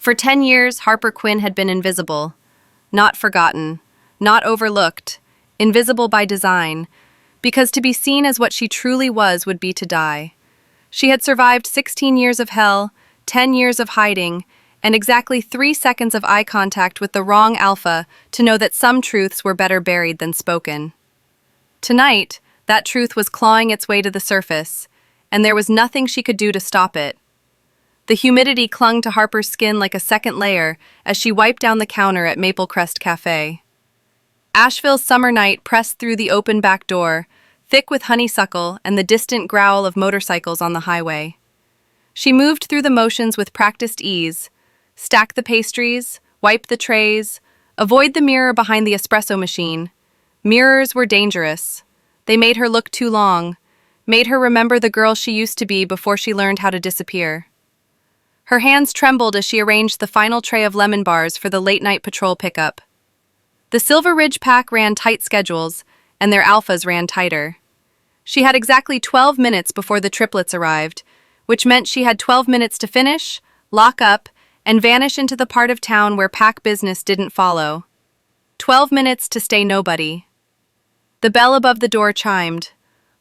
For 10 years, Harper Quinn had been invisible. Not forgotten, not overlooked, invisible by design, because to be seen as what she truly was would be to die. She had survived 16 years of hell, 10 years of hiding, and exactly 3 seconds of eye contact with the wrong alpha to know that some truths were better buried than spoken. Tonight, that truth was clawing its way to the surface, and there was nothing she could do to stop it. The humidity clung to Harper's skin like a second layer as she wiped down the counter at Maple Crest Café. Asheville's summer night pressed through the open back door, thick with honeysuckle and the distant growl of motorcycles on the highway. She moved through the motions with practiced ease, stack the pastries, wipe the trays, avoid the mirror behind the espresso machine. Mirrors were dangerous. They made her look too long, made her remember the girl she used to be before she learned how to disappear. Her hands trembled as she arranged the final tray of lemon bars for the late-night patrol pickup. The Silver Ridge pack ran tight schedules, and their alphas ran tighter. She had exactly 12 minutes before the triplets arrived, which meant she had 12 minutes to finish, lock up, and vanish into the part of town where pack business didn't follow. 12 minutes to stay nobody. The bell above the door chimed.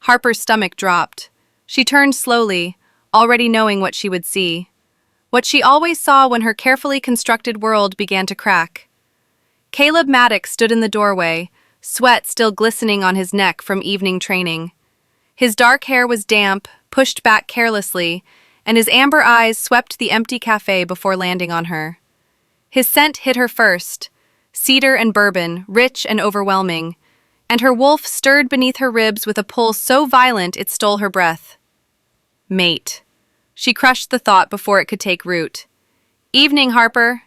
Harper's stomach dropped. She turned slowly, already knowing what she would see. What she always saw when her carefully constructed world began to crack. Caleb Maddox stood in the doorway, sweat still glistening on his neck from evening training. His dark hair was damp, pushed back carelessly, and his amber eyes swept the empty cafe before landing on her. His scent hit her first, cedar and bourbon, rich and overwhelming, and her wolf stirred beneath her ribs with a pull so violent it stole her breath. Mate. She crushed the thought before it could take root. Evening, Harper.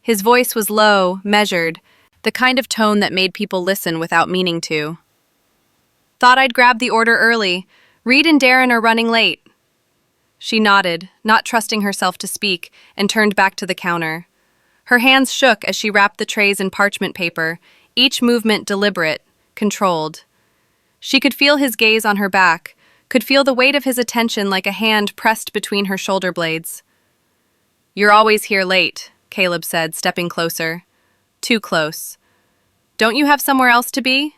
His voice was low, measured, the kind of tone that made people listen without meaning to. Thought I'd grab the order early. Reid and Darren are running late. She nodded, not trusting herself to speak, and turned back to the counter. Her hands shook as she wrapped the trays in parchment paper, each movement deliberate, controlled. She could feel his gaze on her back, could feel the weight of his attention like a hand pressed between her shoulder blades. You're always here late, Caleb said, stepping closer. Too close. Don't you have somewhere else to be?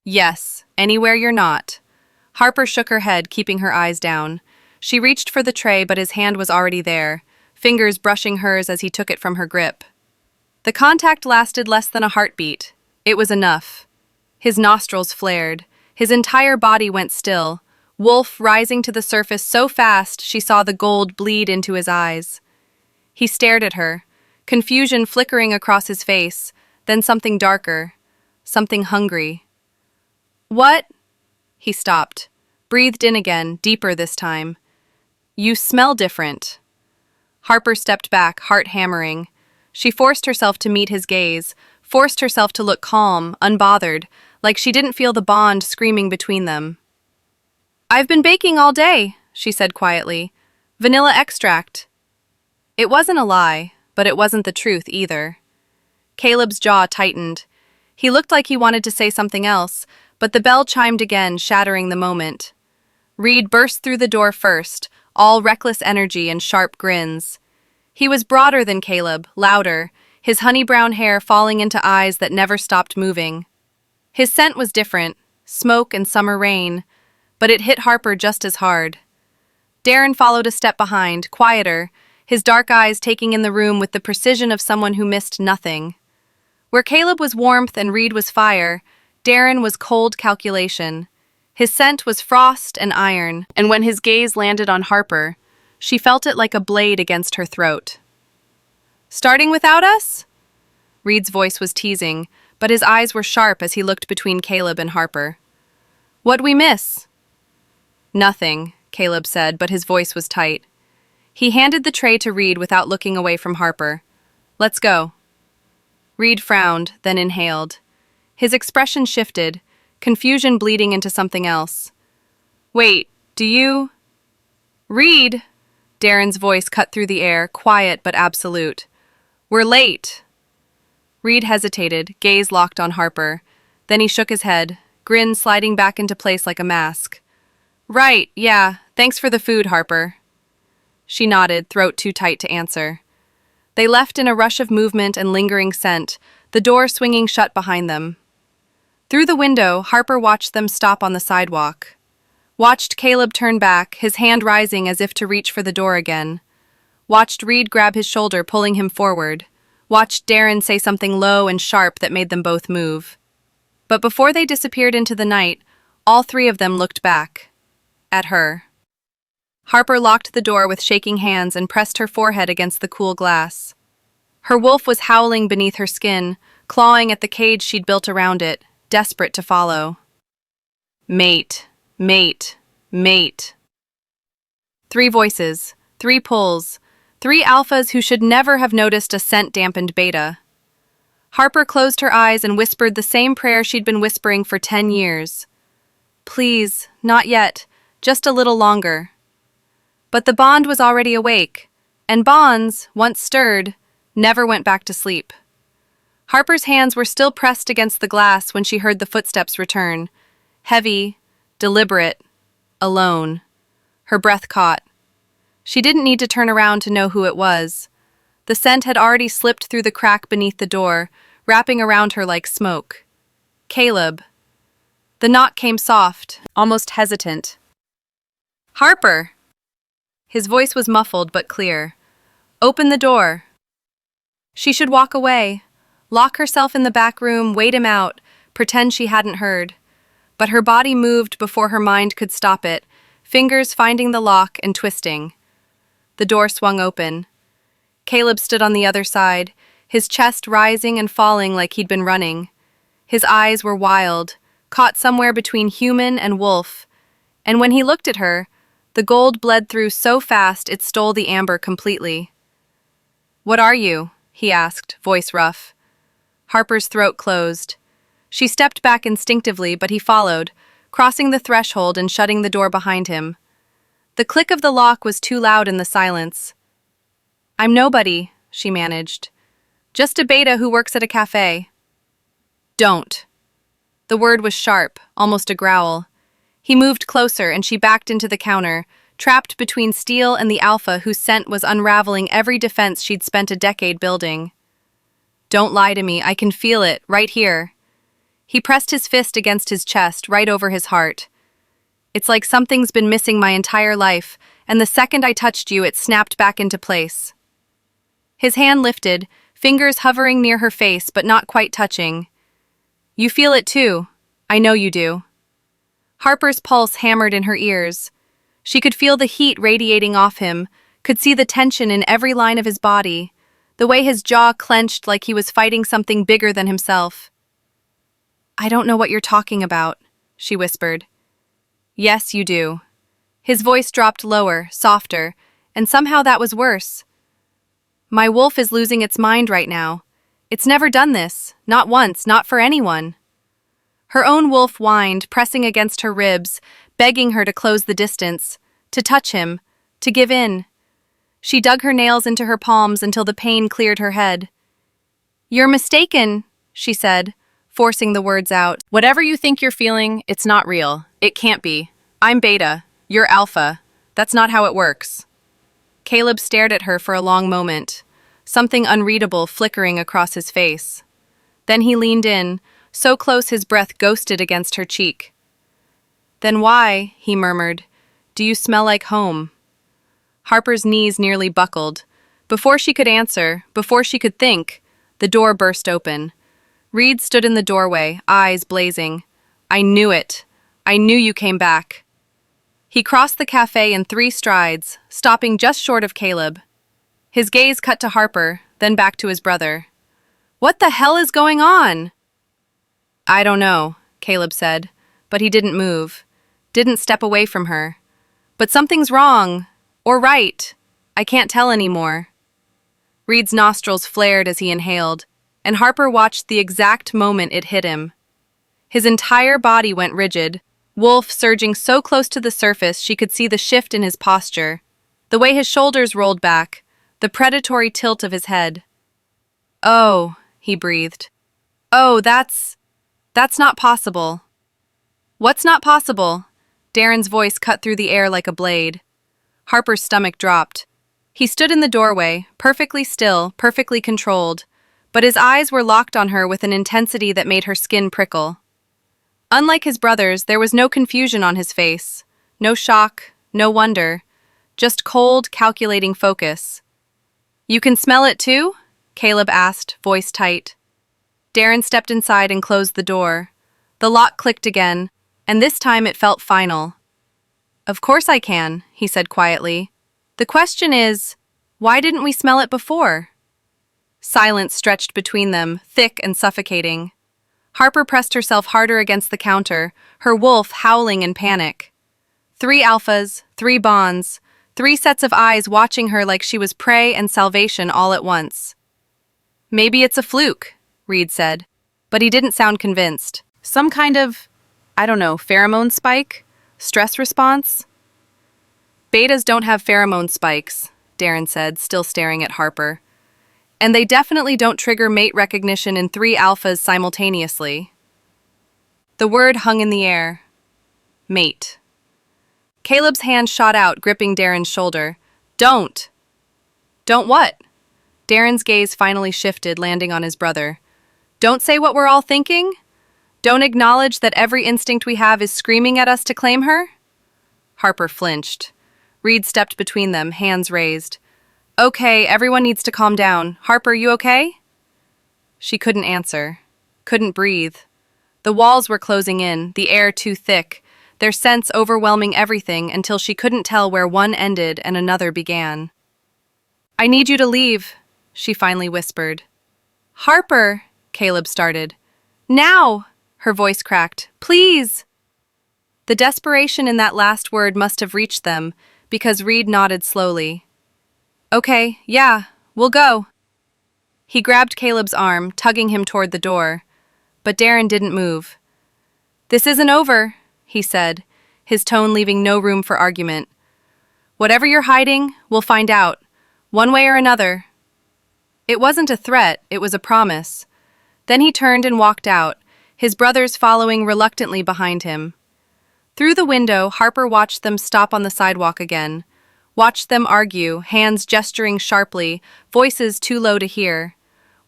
Yes, anywhere you're not. Harper shook her head, keeping her eyes down. She reached for the tray, but his hand was already there, fingers brushing hers as he took it from her grip. The contact lasted less than a heartbeat. It was enough. His nostrils flared. His entire body went still, wolf rising to the surface so fast she saw the gold bleed into his eyes. He stared at her, confusion flickering across his face, then something darker, something hungry. What? He stopped, breathed in again, deeper this time. You smell different. Harper stepped back, heart hammering. She forced herself to meet his gaze, forced herself to look calm, unbothered, like she didn't feel the bond screaming between them. I've been baking all day, she said quietly. Vanilla extract. It wasn't a lie, but it wasn't the truth either. Caleb's jaw tightened. He looked like he wanted to say something else, but the bell chimed again, shattering the moment. Reid burst through the door first, all reckless energy and sharp grins. He was broader than Caleb, louder, his honey-brown hair falling into eyes that never stopped moving. His scent was different, smoke and summer rain, but it hit Harper just as hard. Darren followed a step behind, quieter, his dark eyes taking in the room with the precision of someone who missed nothing. Where Caleb was warmth and Reid was fire, Darren was cold calculation. His scent was frost and iron, and when his gaze landed on Harper, she felt it like a blade against her throat. Starting without us? Reid's voice was teasing, but his eyes were sharp as he looked between Caleb and Harper. What'd we miss? Nothing, Caleb said, but his voice was tight. He handed the tray to Reid without looking away from Harper. Let's go. Reid frowned, then inhaled. His expression shifted, confusion bleeding into something else. Wait, do you... Reid! Darren's voice cut through the air, quiet but absolute. We're late. Reid hesitated, gaze locked on Harper. Then he shook his head, grin sliding back into place like a mask. Right, yeah, thanks for the food, Harper. She nodded, throat too tight to answer. They left in a rush of movement and lingering scent, the door swinging shut behind them. Through the window, Harper watched them stop on the sidewalk. Watched Caleb turn back, his hand rising as if to reach for the door again. Watched Reid grab his shoulder, pulling him forward. Watched Darren say something low and sharp that made them both move. But before they disappeared into the night, all three of them looked back. At her. Harper locked the door with shaking hands and pressed her forehead against the cool glass. Her wolf was howling beneath her skin, clawing at the cage she'd built around it, desperate to follow. Mate, mate, mate. 3 voices, 3 pulls, 3 alphas who should never have noticed a scent-dampened beta. Harper closed her eyes and whispered the same prayer she'd been whispering for 10 years. Please, not yet, just a little longer. But the bond was already awake, and bonds, once stirred, never went back to sleep. Harper's hands were still pressed against the glass when she heard the footsteps return, heavy, deliberate, alone. Her breath caught. She didn't need to turn around to know who it was. The scent had already slipped through the crack beneath the door, wrapping around her like smoke. Caleb. The knock came soft, almost hesitant. Harper! His voice was muffled but clear. Open the door. She should walk away, lock herself in the back room, wait him out, pretend she hadn't heard. But her body moved before her mind could stop it, fingers finding the lock and twisting. The door swung open. Caleb stood on the other side, his chest rising and falling like he'd been running. His eyes were wild, caught somewhere between human and wolf, and when he looked at her, the gold bled through so fast it stole the amber completely. "What are you?" he asked, voice rough. Harper's throat closed. She stepped back instinctively, but he followed, crossing the threshold and shutting the door behind him. The click of the lock was too loud in the silence. "I'm nobody," she managed. "Just a beta who works at a café." "Don't." The word was sharp, almost a growl. He moved closer and she backed into the counter, trapped between steel and the alpha whose scent was unraveling every defense she'd spent a decade building. "Don't lie to me, I can feel it, right here." He pressed his fist against his chest, right over his heart. "It's like something's been missing my entire life, and the second I touched you, it snapped back into place." His hand lifted, fingers hovering near her face but not quite touching. "You feel it too. I know you do." Harper's pulse hammered in her ears. She could feel the heat radiating off him, could see the tension in every line of his body, the way his jaw clenched like he was fighting something bigger than himself. "I don't know what you're talking about," she whispered. "Yes, you do." His voice dropped lower, softer, and somehow that was worse. "My wolf is losing its mind right now. It's never done this, not once, not for anyone." Her own wolf whined, pressing against her ribs, begging her to close the distance, to touch him, to give in. She dug her nails into her palms until the pain cleared her head. "You're mistaken," she said, forcing the words out. "Whatever you think you're feeling, it's not real. It can't be. I'm beta. You're alpha. That's not how it works." Caleb stared at her for a long moment, something unreadable flickering across his face. Then he leaned in, so close his breath ghosted against her cheek. "Then why," he murmured, "do you smell like home?" Harper's knees nearly buckled. Before she could answer, before she could think, the door burst open. Reid stood in the doorway, eyes blazing. "I knew it. I knew you came back." He crossed the café in 3 strides, stopping just short of Caleb. His gaze cut to Harper, then back to his brother. "What the hell is going on?" "I don't know," Caleb said, but he didn't move, didn't step away from her. "But something's wrong, or right. I can't tell anymore." Reid's nostrils flared as he inhaled, and Harper watched the exact moment it hit him. His entire body went rigid, wolf surging so close to the surface she could see the shift in his posture, the way his shoulders rolled back, the predatory tilt of his head. "Oh," he breathed. "Oh, that's not possible." "What's not possible?" Darren's voice cut through the air like a blade. Harper's stomach dropped. He stood in the doorway, perfectly still, perfectly controlled, but his eyes were locked on her with an intensity that made her skin prickle. Unlike his brothers, there was no confusion on his face, no shock, no wonder, just cold, calculating focus. "You can smell it too?" Caleb asked, voice tight. Darren stepped inside and closed the door. The lock clicked again, and this time it felt final. "Of course I can," he said quietly. "The question is, why didn't we smell it before?" Silence stretched between them, thick and suffocating. Harper pressed herself harder against the counter, her wolf howling in panic. 3 alphas, 3 bonds, 3 sets of eyes watching her like she was prey and salvation all at once. "Maybe it's a fluke," Reid said, but he didn't sound convinced. "Some kind of, pheromone spike? Stress response?" "Betas don't have pheromone spikes," Darren said, still staring at Harper. "And they definitely don't trigger mate recognition in 3 alphas simultaneously." The word hung in the air. Mate. Caleb's hand shot out, gripping Darren's shoulder. "Don't!" "Don't what?" Darren's gaze finally shifted, landing on his brother. "Don't say what we're all thinking? Don't acknowledge that every instinct we have is screaming at us to claim her?" Harper flinched. Reid stepped between them, hands raised. "Okay, everyone needs to calm down. Harper, you okay?" She couldn't answer. Couldn't breathe. The walls were closing in, the air too thick, their sense overwhelming everything until she couldn't tell where one ended and another began. "I need you to leave," she finally whispered. "Harper," Caleb started. "Now!" Her voice cracked. "Please!" The desperation in that last word must have reached them, because Reid nodded slowly. "Okay, yeah, we'll go." He grabbed Caleb's arm, tugging him toward the door. But Darren didn't move. "This isn't over," he said, his tone leaving no room for argument. "Whatever you're hiding, we'll find out, one way or another." It wasn't a threat, it was a promise. Then he turned and walked out, his brothers following reluctantly behind him. Through the window, Harper watched them stop on the sidewalk again. Watched them argue, hands gesturing sharply, voices too low to hear.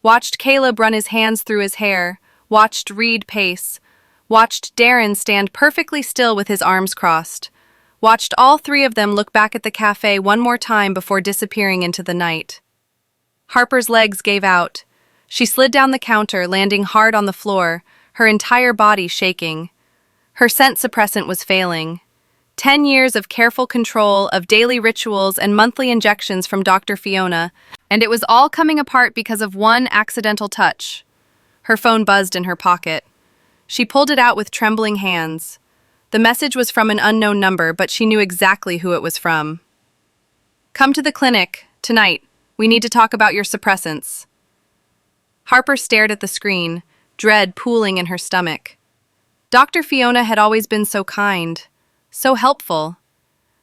Watched Caleb run his hands through his hair. Watched Reid pace. Watched Darren stand perfectly still with his arms crossed. Watched all 3 of them look back at the café one more time before disappearing into the night. Harper's legs gave out. She slid down the counter, landing hard on the floor, her entire body shaking. Her scent suppressant was failing. 10 years of careful control, of daily rituals and monthly injections from Dr. Fiona, and it was all coming apart because of one accidental touch. Her phone buzzed in her pocket. She pulled it out with trembling hands. The message was from an unknown number, but she knew exactly who it was from. "Come to the clinic, tonight. We need to talk about your suppressants." Harper stared at the screen, dread pooling in her stomach. Dr. Fiona had always been so kind, so helpful.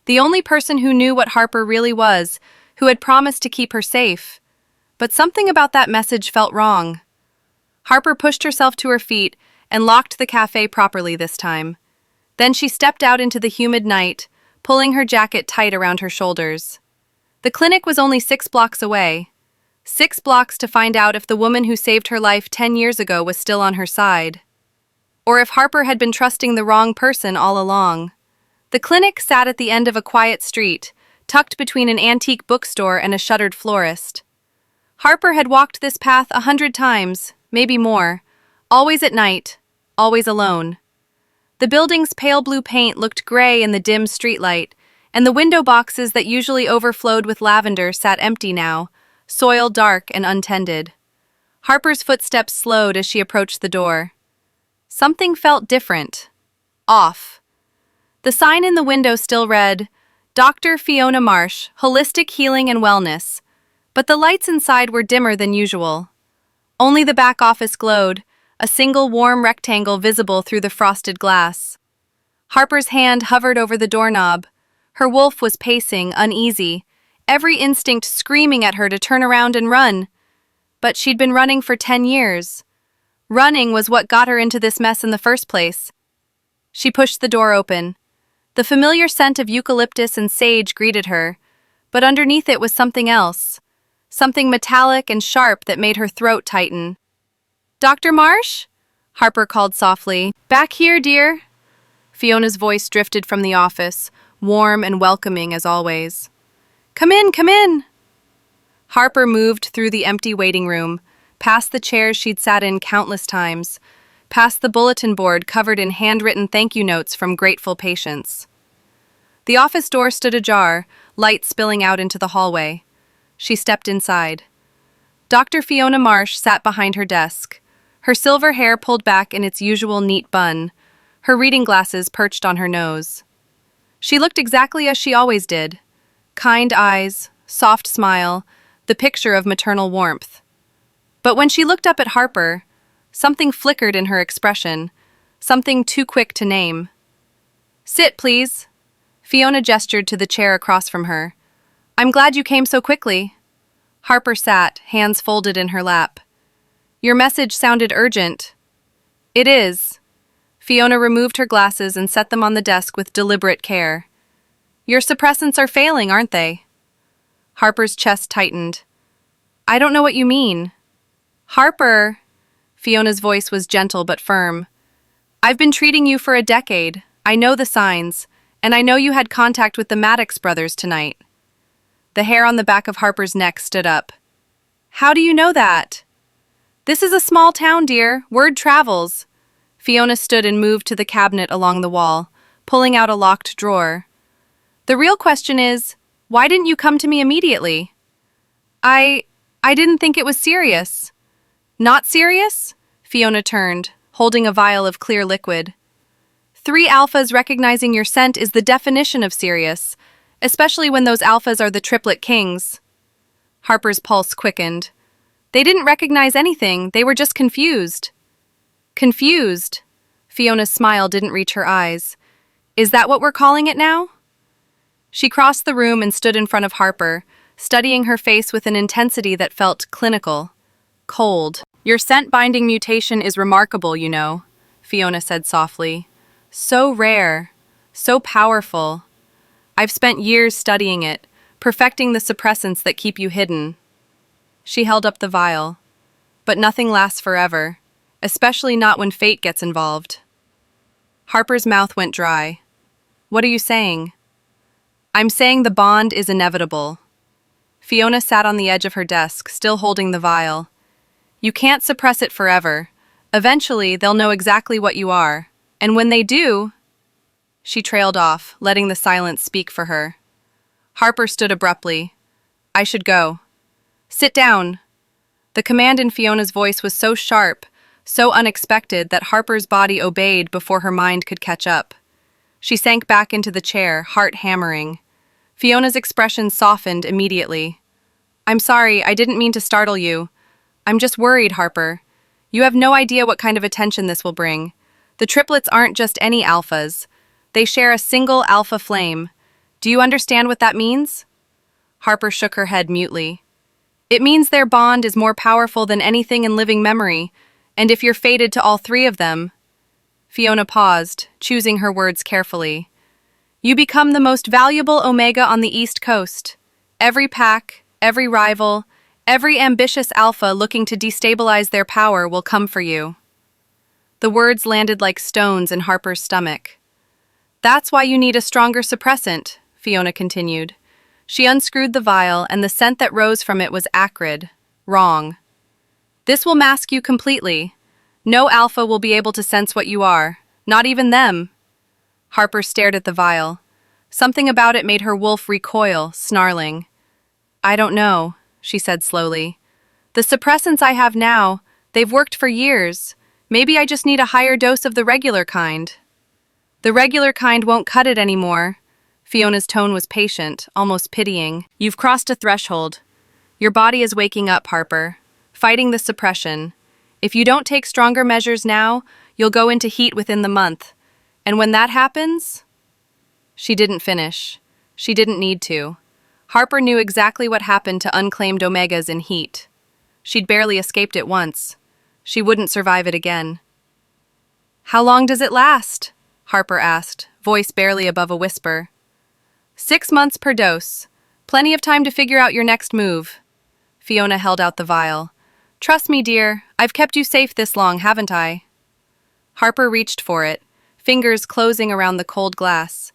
The only person who knew what Harper really was, who had promised to keep her safe. But something about that message felt wrong. Harper pushed herself to her feet and locked the café properly this time. Then she stepped out into the humid night, pulling her jacket tight around her shoulders. The clinic was only 6 blocks away. 6 blocks to find out if the woman who saved her life 10 years ago was still on her side. Or if Harper had been trusting the wrong person all along. The clinic sat at the end of a quiet street, tucked between an antique bookstore and a shuttered florist. Harper had walked this path 100 times, maybe more, always at night, always alone. The building's pale blue paint looked gray in the dim streetlight, and the window boxes that usually overflowed with lavender sat empty now, soil dark and untended. Harper's footsteps slowed as she approached the door. Something felt different. Off. The sign in the window still read, "Dr. Fiona Marsh, Holistic Healing and Wellness," but the lights inside were dimmer than usual. Only the back office glowed, a single warm rectangle visible through the frosted glass. Harper's hand hovered over the doorknob. Her wolf was pacing, uneasy, every instinct screaming at her to turn around and run. But she'd been running for 10 years. Running was what got her into this mess in the first place. She pushed the door open. The familiar scent of eucalyptus and sage greeted her, but underneath it was something else. Something metallic and sharp that made her throat tighten. "Dr. Marsh?" Harper called softly. "Back here, dear." Fiona's voice drifted from the office, warm and welcoming as always. "Come in, come in." Harper moved through the empty waiting room, past the chairs she'd sat in countless times, past the bulletin board covered in handwritten thank you notes from grateful patients. The office door stood ajar, light spilling out into the hallway. She stepped inside. Dr. Fiona Marsh sat behind her desk, her silver hair pulled back in its usual neat bun, her reading glasses perched on her nose. She looked exactly as she always did. Kind eyes, soft smile, the picture of maternal warmth. But when she looked up at Harper, something flickered in her expression, something too quick to name. "Sit, please." Fiona gestured to the chair across from her. "I'm glad you came so quickly." Harper sat, hands folded in her lap. "Your message sounded urgent." "It is." Fiona removed her glasses and set them on the desk with deliberate care. "Your suppressants are failing, aren't they?" Harper's chest tightened. "I don't know what you mean." "Harper," Fiona's voice was gentle but firm. "I've been treating you for a decade. I know the signs, and I know you had contact with the Maddox brothers tonight." The hair on the back of Harper's neck stood up. "How do you know that?" "This is a small town, dear. Word travels." Fiona stood and moved to the cabinet along the wall, pulling out a locked drawer. "The real question is, why didn't you come to me immediately?" I didn't think it was serious." "Not serious?" Fiona turned, holding a vial of clear liquid. 3 alphas recognizing your scent is the definition of serious, especially when those alphas are the triplet kings. Harper's pulse quickened. "They didn't recognize anything, they were just confused." "Confused?" Fiona's smile didn't reach her eyes. "Is that what we're calling it now?" She crossed the room and stood in front of Harper, studying her face with an intensity that felt clinical. Cold. "Your scent-binding mutation is remarkable, you know," Fiona said softly. "So rare, so powerful. I've spent years studying it, perfecting the suppressants that keep you hidden." She held up the vial. "But nothing lasts forever, especially not when fate gets involved." Harper's mouth went dry. "What are you saying?" "I'm saying the bond is inevitable." Fiona sat on the edge of her desk, still holding the vial. "You can't suppress it forever. Eventually, they'll know exactly what you are. And when they do..." She trailed off, letting the silence speak for her. Harper stood abruptly. "I should go." "Sit down." The command in Fiona's voice was so sharp, so unexpected that Harper's body obeyed before her mind could catch up. She sank back into the chair, heart hammering. Fiona's expression softened immediately. "I'm sorry, I didn't mean to startle you. I'm just worried, Harper. You have no idea what kind of attention this will bring. The triplets aren't just any alphas. They share a single alpha flame. Do you understand what that means?" Harper shook her head mutely. "It means their bond is more powerful than anything in living memory, and if you're fated to all 3 of them..." Fiona paused, choosing her words carefully. "You become the most valuable Omega on the East Coast. Every pack, every rival, every ambitious alpha looking to destabilize their power will come for you." The words landed like stones in Harper's stomach. "That's why you need a stronger suppressant," Fiona continued. She unscrewed the vial, and the scent that rose from it was acrid, wrong. "This will mask you completely. No alpha will be able to sense what you are, not even them." Harper stared at the vial. Something about it made her wolf recoil, snarling. "I don't know," she said slowly. "The suppressants I have now, they've worked for years. Maybe I just need a higher dose of the regular kind." "The regular kind won't cut it anymore." Fiona's tone was patient, almost pitying. "You've crossed a threshold. Your body is waking up, Harper, fighting the suppression. If you don't take stronger measures now, you'll go into heat within the month. And when that happens..." She didn't finish. She didn't need to. Harper knew exactly what happened to unclaimed Omegas in heat. She'd barely escaped it once. She wouldn't survive it again. "How long does it last?" Harper asked, voice barely above a whisper. 6 months per dose. Plenty of time to figure out your next move. Fiona held out the vial. Trust me, dear, I've kept you safe this long, haven't I? Harper reached for it, fingers closing around the cold glass.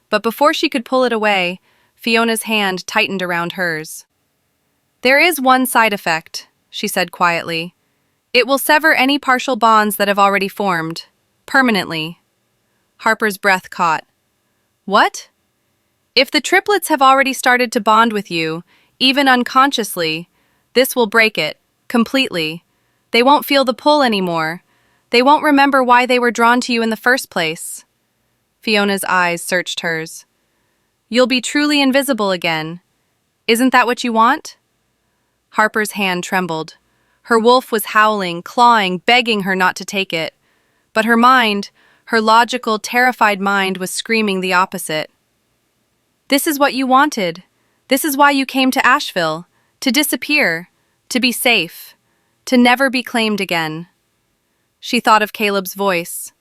But before she could pull it away, Fiona's hand tightened around hers. There is one side effect, she said quietly. It will sever any partial bonds that have already formed. Permanently. Harper's breath caught. What? If the triplets have already started to bond with you, even unconsciously, this will break it, completely. They won't feel the pull anymore. They won't remember why they were drawn to you in the first place. Fiona's eyes searched hers. You'll be truly invisible again. Isn't that what you want? Harper's hand trembled. Her wolf was howling, clawing, begging her not to take it. But her mind, her logical, terrified mind, was screaming the opposite. This is what you wanted. This is why you came to Asheville. To disappear. To be safe. To never be claimed again. She thought of Caleb's voice.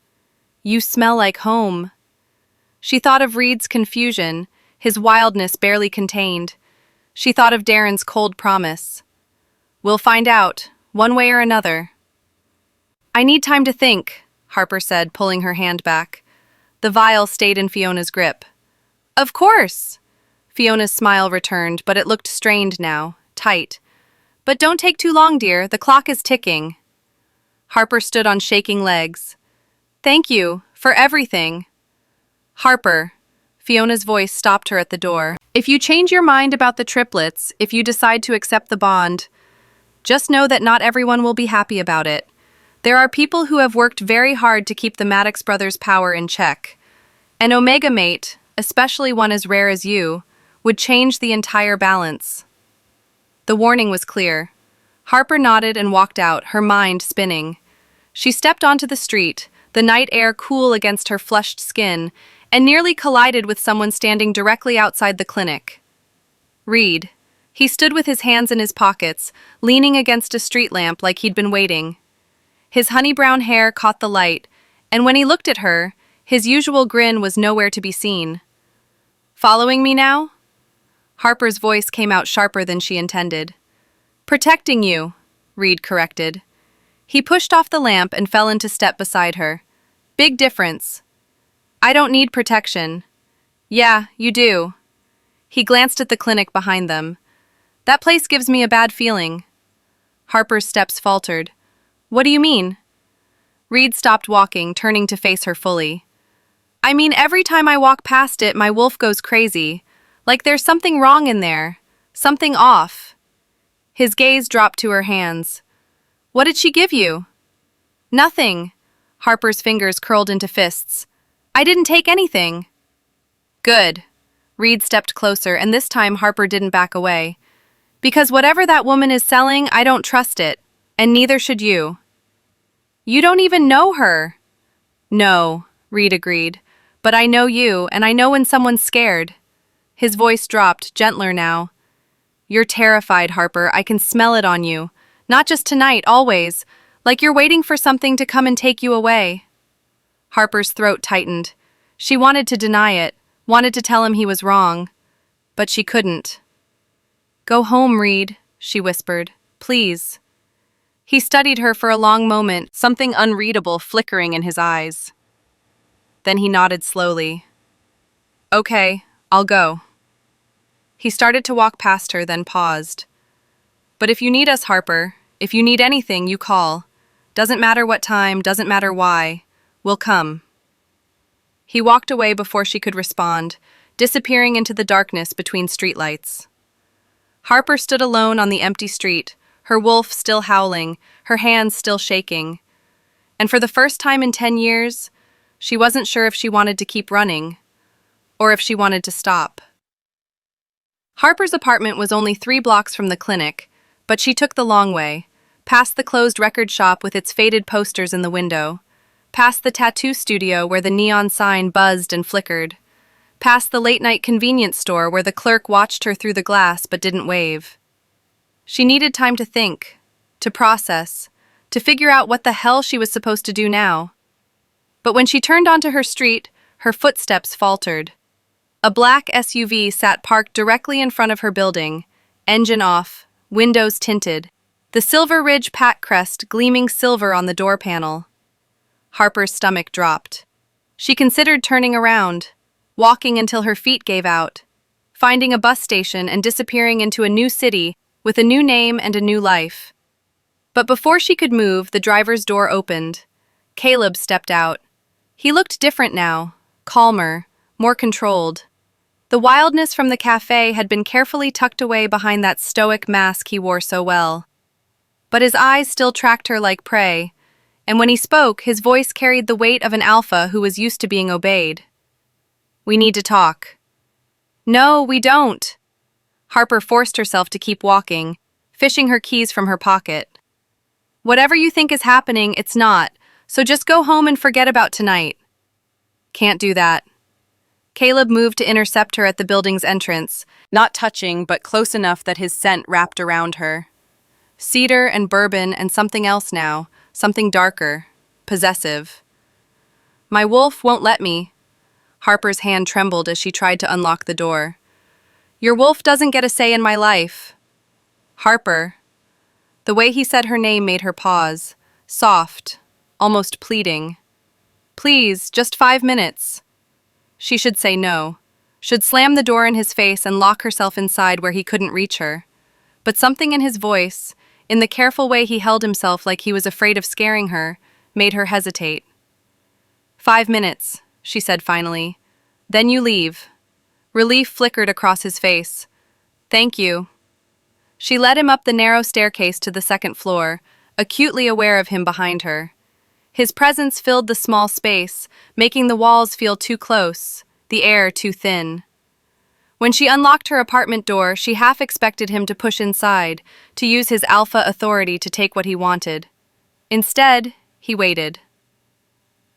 You smell like home. She thought of Reid's confusion, his wildness barely contained. She thought of Darren's cold promise. We'll find out, one way or another. I need time to think, Harper said, pulling her hand back. The vial stayed in Fiona's grip. Of course! Fiona's smile returned, but it looked strained now, tight. But don't take too long, dear. The clock is ticking. Harper stood on shaking legs. Thank you, for everything. Harper. Fiona's voice stopped her at the door. If you change your mind about the triplets, if you decide to accept the bond, just know that not everyone will be happy about it. There are people who have worked very hard to keep the Maddox brothers' power in check. An Omega mate, especially one as rare as you, would change the entire balance. The warning was clear. Harper nodded and walked out, her mind spinning. She stepped onto the street, the night air cool against her flushed skin, and nearly collided with someone standing directly outside the clinic. Reid. He stood with his hands in his pockets, leaning against a street lamp like he'd been waiting. His honey-brown hair caught the light, and when he looked at her, his usual grin was nowhere to be seen. Following me now? Harper's voice came out sharper than she intended. Protecting you, Reid corrected. He pushed off the lamp and fell into step beside her. Big difference. I don't need protection. Yeah, you do. He glanced at the clinic behind them. That place gives me a bad feeling. Harper's steps faltered. What do you mean? Reid stopped walking, turning to face her fully. I mean, every time I walk past it, my wolf goes crazy. Like there's something wrong in there. Something off. His gaze dropped to her hands. What did she give you? Nothing. Harper's fingers curled into fists. I didn't take anything. Good. Reid stepped closer, and this time Harper didn't back away. Because whatever that woman is selling, I don't trust it. And neither should you. You don't even know her. No, Reid agreed. But I know you, and I know when someone's scared. His voice dropped, gentler now. You're terrified, Harper. I can smell it on you. Not just tonight, always. Like you're waiting for something to come and take you away. Harper's throat tightened. She wanted to deny it, wanted to tell him he was wrong. But she couldn't. Go home, Reid, she whispered. Please. He studied her for a long moment, something unreadable flickering in his eyes. Then he nodded slowly. Okay, I'll go. He started to walk past her, then paused. But if you need us, Harper, if you need anything, you call. Doesn't matter what time, doesn't matter why. We'll come. He walked away before she could respond, disappearing into the darkness between streetlights. Harper stood alone on the empty street, her wolf still howling, her hands still shaking. And for the first time in 10 years, she wasn't sure if she wanted to keep running, or if she wanted to stop. Harper's apartment was only 3 blocks from the clinic, but she took the long way, past the closed record shop with its faded posters in the window, past the tattoo studio where the neon sign buzzed and flickered, past the late-night convenience store where the clerk watched her through the glass but didn't wave. She needed time to think, to process, to figure out what the hell she was supposed to do now. But when she turned onto her street, her footsteps faltered. A black SUV sat parked directly in front of her building, engine off, windows tinted, the Silver Ridge pack crest gleaming silver on the door panel. Harper's stomach dropped. She considered turning around, walking until her feet gave out, finding a bus station and disappearing into a new city with a new name and a new life. But before she could move, the driver's door opened. Caleb stepped out. He looked different now, calmer, more controlled. The wildness from the café had been carefully tucked away behind that stoic mask he wore so well. But his eyes still tracked her like prey, and when he spoke, his voice carried the weight of an alpha who was used to being obeyed. "We need to talk." "No, we don't." Harper forced herself to keep walking, fishing her keys from her pocket. "Whatever you think is happening, it's not, so just go home and forget about tonight." "Can't do that." Caleb moved to intercept her at the building's entrance, not touching but close enough that his scent wrapped around her. Cedar and bourbon and something else now, something darker, possessive. "My wolf won't let me." Harper's hand trembled as she tried to unlock the door. "Your wolf doesn't get a say in my life." "Harper." The way he said her name made her pause, soft, almost pleading. "Please, just 5 minutes." She should say no, should slam the door in his face and lock herself inside where he couldn't reach her. But something in his voice, in the careful way he held himself like he was afraid of scaring her, made her hesitate. 5 minutes, she said finally. "Then you leave." Relief flickered across his face. "Thank you." She led him up the narrow staircase to the second floor, acutely aware of him behind her. His presence filled the small space, making the walls feel too close, the air too thin. When she unlocked her apartment door, she half expected him to push inside, to use his alpha authority to take what he wanted. Instead, he waited.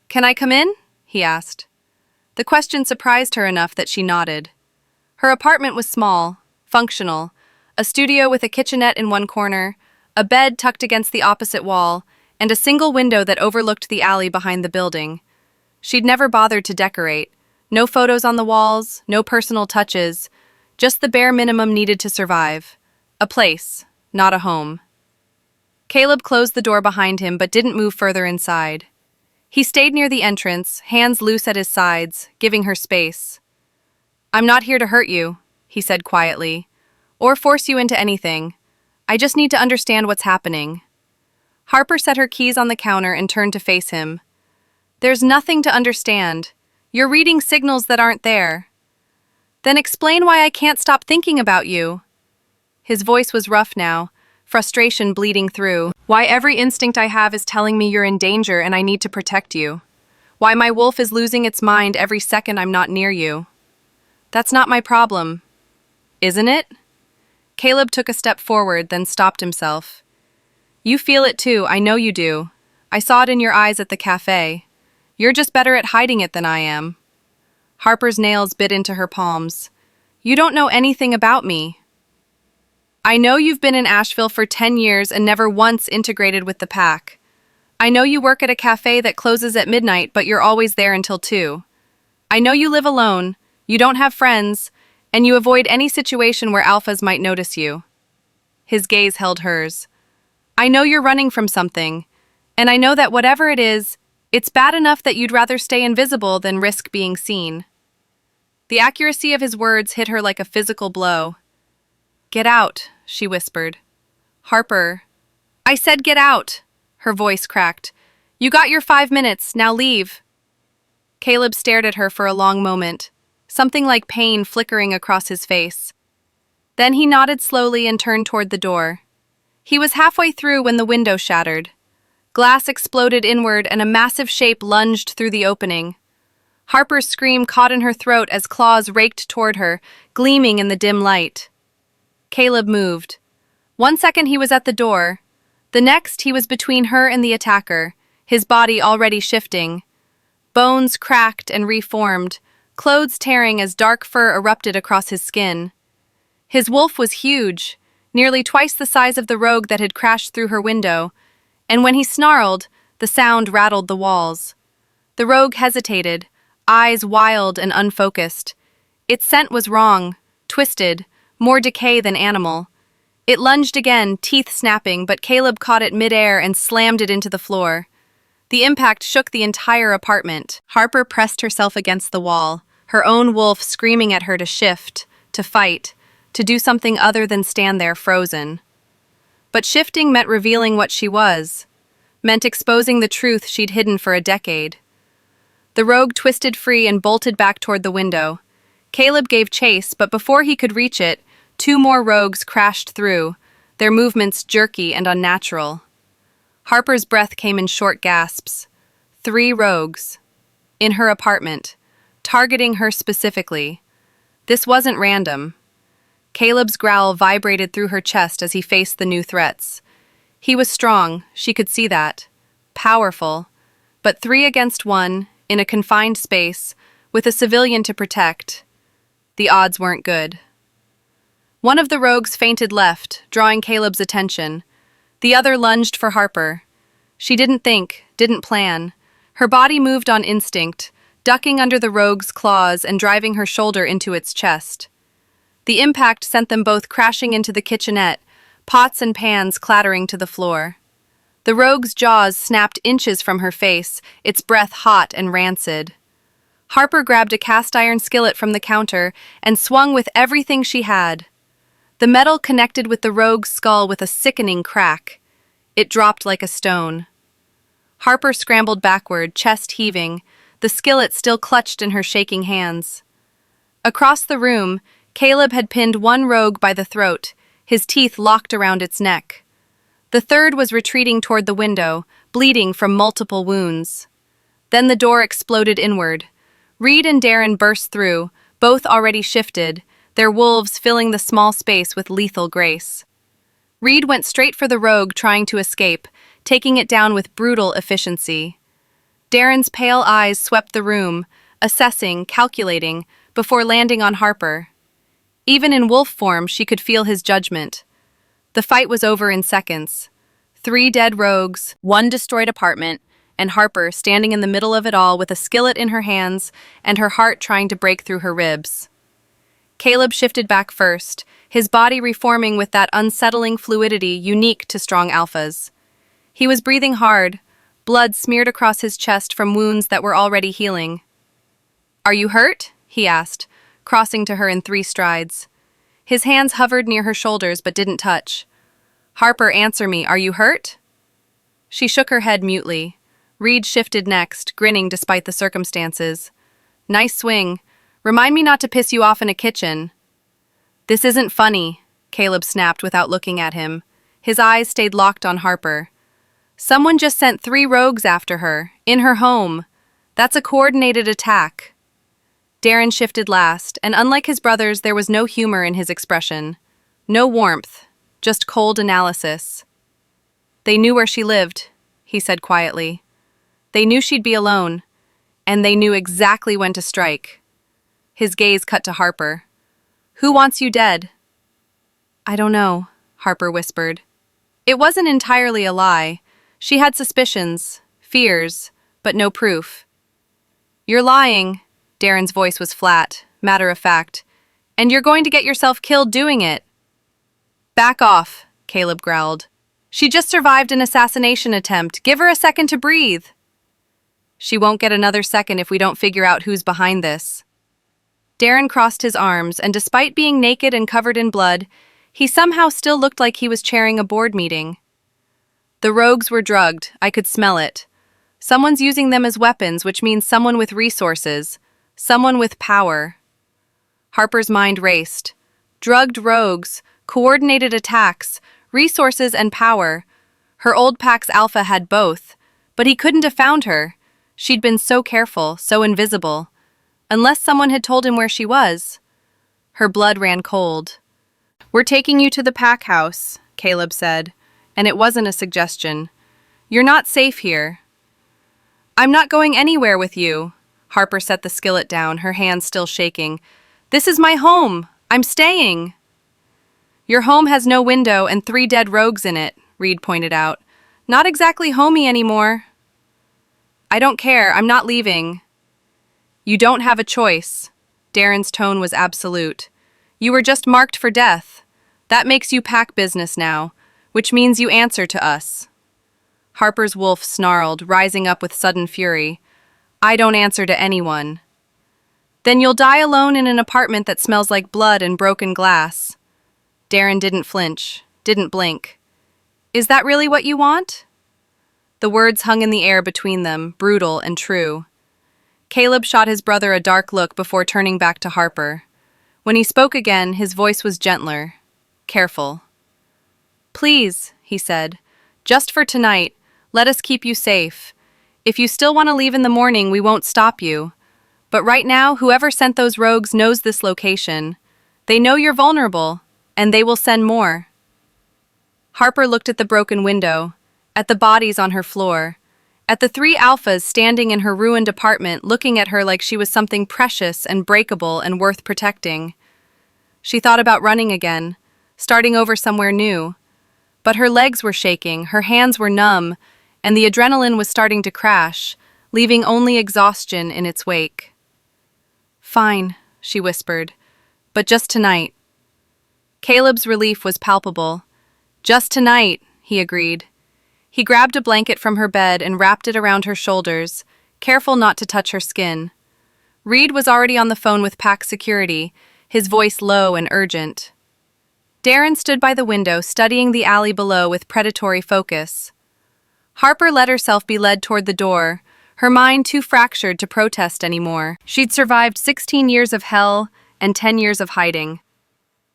"Can I come in?" he asked. The question surprised her enough that she nodded. Her apartment was small, functional, a studio with a kitchenette in one corner, a bed tucked against the opposite wall, and a single window that overlooked the alley behind the building. She'd never bothered to decorate. No photos on the walls, no personal touches, just the bare minimum needed to survive. A place, not a home. Caleb closed the door behind him but didn't move further inside. He stayed near the entrance, hands loose at his sides, giving her space. "I'm not here to hurt you," he said quietly, "or force you into anything. I just need to understand what's happening." Harper set her keys on the counter and turned to face him. "There's nothing to understand. You're reading signals that aren't there." "Then explain why I can't stop thinking about you." His voice was rough now, frustration bleeding through. "Why every instinct I have is telling me you're in danger and I need to protect you. Why my wolf is losing its mind every second I'm not near you. That's not my problem. Isn't it?" Caleb took a step forward, then stopped himself. "You feel it too, I know you do. I saw it in your eyes at the café. You're just better at hiding it than I am." Harper's nails bit into her palms. "You don't know anything about me. I know you've been in Asheville for 10 years and never once integrated with the pack. I know you work at a café that closes at midnight but you're always there until 2. I know you live alone, you don't have friends, and you avoid any situation where alphas might notice you." His gaze held hers. "I know you're running from something, and I know that whatever it is, it's bad enough that you'd rather stay invisible than risk being seen." The accuracy of his words hit her like a physical blow. "Get out," she whispered. "Harper." "I said get out," her voice cracked. "You got your 5 minutes, now leave." Caleb stared at her for a long moment, something like pain flickering across his face. Then he nodded slowly and turned toward the door. He was halfway through when the window shattered. Glass exploded inward and a massive shape lunged through the opening. Harper's scream caught in her throat as claws raked toward her, gleaming in the dim light. Caleb moved. 1 second he was at the door. The next he was between her and the attacker, his body already shifting. Bones cracked and reformed, clothes tearing as dark fur erupted across his skin. His wolf was huge, nearly twice the size of the rogue that had crashed through her window, and when he snarled, the sound rattled the walls. The rogue hesitated, eyes wild and unfocused. Its scent was wrong, twisted, more decay than animal. It lunged again, teeth snapping, but Caleb caught it midair and slammed it into the floor. The impact shook the entire apartment. Harper pressed herself against the wall, her own wolf screaming at her to shift, to fight, to do something other than stand there frozen. But shifting meant revealing what she was, meant exposing the truth she'd hidden for a decade. The rogue twisted free and bolted back toward the window. Caleb gave chase, but before he could reach it, 2 more rogues crashed through, their movements jerky and unnatural. Harper's breath came in short gasps. 3 rogues. In her apartment, targeting her specifically. This wasn't random. Caleb's growl vibrated through her chest as he faced the new threats. He was strong, she could see that. Powerful. But 3 against 1, in a confined space, with a civilian to protect. The odds weren't good. One of the rogues fainted left, drawing Caleb's attention. The other lunged for Harper. She didn't think, didn't plan. Her body moved on instinct, ducking under the rogue's claws and driving her shoulder into its chest. The impact sent them both crashing into the kitchenette, pots and pans clattering to the floor. The rogue's jaws snapped inches from her face, its breath hot and rancid. Harper grabbed a cast-iron skillet from the counter and swung with everything she had. The metal connected with the rogue's skull with a sickening crack. It dropped like a stone. Harper scrambled backward, chest heaving, the skillet still clutched in her shaking hands. Across the room, Caleb had pinned one rogue by the throat, his teeth locked around its neck. The third was retreating toward the window, bleeding from multiple wounds. Then the door exploded inward. Reid and Darren burst through, both already shifted, their wolves filling the small space with lethal grace. Reid went straight for the rogue trying to escape, taking it down with brutal efficiency. Darren's pale eyes swept the room, assessing, calculating, before landing on Harper. Even in wolf form, she could feel his judgment. The fight was over in seconds. 3 dead rogues, 1 destroyed apartment, and Harper standing in the middle of it all with a skillet in her hands and her heart trying to break through her ribs. Caleb shifted back first, his body reforming with that unsettling fluidity unique to strong alphas. He was breathing hard, blood smeared across his chest from wounds that were already healing. "Are you hurt?" he asked, crossing to her in 3 strides. His hands hovered near her shoulders but didn't touch. "Harper, answer me, are you hurt?" She shook her head mutely. Reid shifted next, grinning despite the circumstances. "Nice swing. Remind me not to piss you off in a kitchen." "This isn't funny," Caleb snapped without looking at him. His eyes stayed locked on Harper. "Someone just sent 3 rogues after her, in her home. That's a coordinated attack." Darren shifted last, and unlike his brothers, there was no humor in his expression. No warmth, just cold analysis. "They knew where she lived," he said quietly. "They knew she'd be alone, and they knew exactly when to strike." His gaze cut to Harper. "Who wants you dead?" "I don't know," Harper whispered. It wasn't entirely a lie. She had suspicions, fears, but no proof. "You're lying." Darren's voice was flat, matter-of-fact. "And you're going to get yourself killed doing it." "Back off," Caleb growled. "She just survived an assassination attempt. Give her a second to breathe." "She won't get another second if we don't figure out who's behind this." Darren crossed his arms, and despite being naked and covered in blood, he somehow still looked like he was chairing a board meeting. "The rogues were drugged. I could smell it. Someone's using them as weapons, which means someone with resources. Someone with power." Harper's mind raced. Drugged rogues, coordinated attacks, resources and power. Her old pack's alpha had both, but he couldn't have found her. She'd been so careful, so invisible. Unless someone had told him where she was. Her blood ran cold. "We're taking you to the pack house," Caleb said, and it wasn't a suggestion. "You're not safe here." "I'm not going anywhere with you." Harper set the skillet down, her hands still shaking. "This is my home. I'm staying." "Your home has no window and 3 dead rogues in it," Reid pointed out. "Not exactly homey anymore." "I don't care. I'm not leaving." "You don't have a choice." Darren's tone was absolute. "You were just marked for death. That makes you pack business now, which means you answer to us." Harper's wolf snarled, rising up with sudden fury. "I don't answer to anyone." "Then you'll die alone in an apartment that smells like blood and broken glass." Darren didn't flinch, didn't blink. "Is that really what you want?" The words hung in the air between them, brutal and true. Caleb shot his brother a dark look before turning back to Harper. When he spoke again, his voice was gentler, careful. "Please," he said, "just for tonight, let us keep you safe. If you still want to leave in the morning, we won't stop you. But right now, whoever sent those rogues knows this location. They know you're vulnerable, and they will send more." Harper looked at the broken window, at the bodies on her floor, at the 3 alphas standing in her ruined apartment looking at her like she was something precious and breakable and worth protecting. She thought about running again, starting over somewhere new. But her legs were shaking, her hands were numb, and the adrenaline was starting to crash, leaving only exhaustion in its wake. "Fine," she whispered, "but just tonight." Caleb's relief was palpable. "Just tonight," he agreed. He grabbed a blanket from her bed and wrapped it around her shoulders, careful not to touch her skin. Reid was already on the phone with Pack Security, his voice low and urgent. Darren stood by the window, studying the alley below with predatory focus. Harper let herself be led toward the door, her mind too fractured to protest anymore. She'd survived 16 years of hell and 10 years of hiding.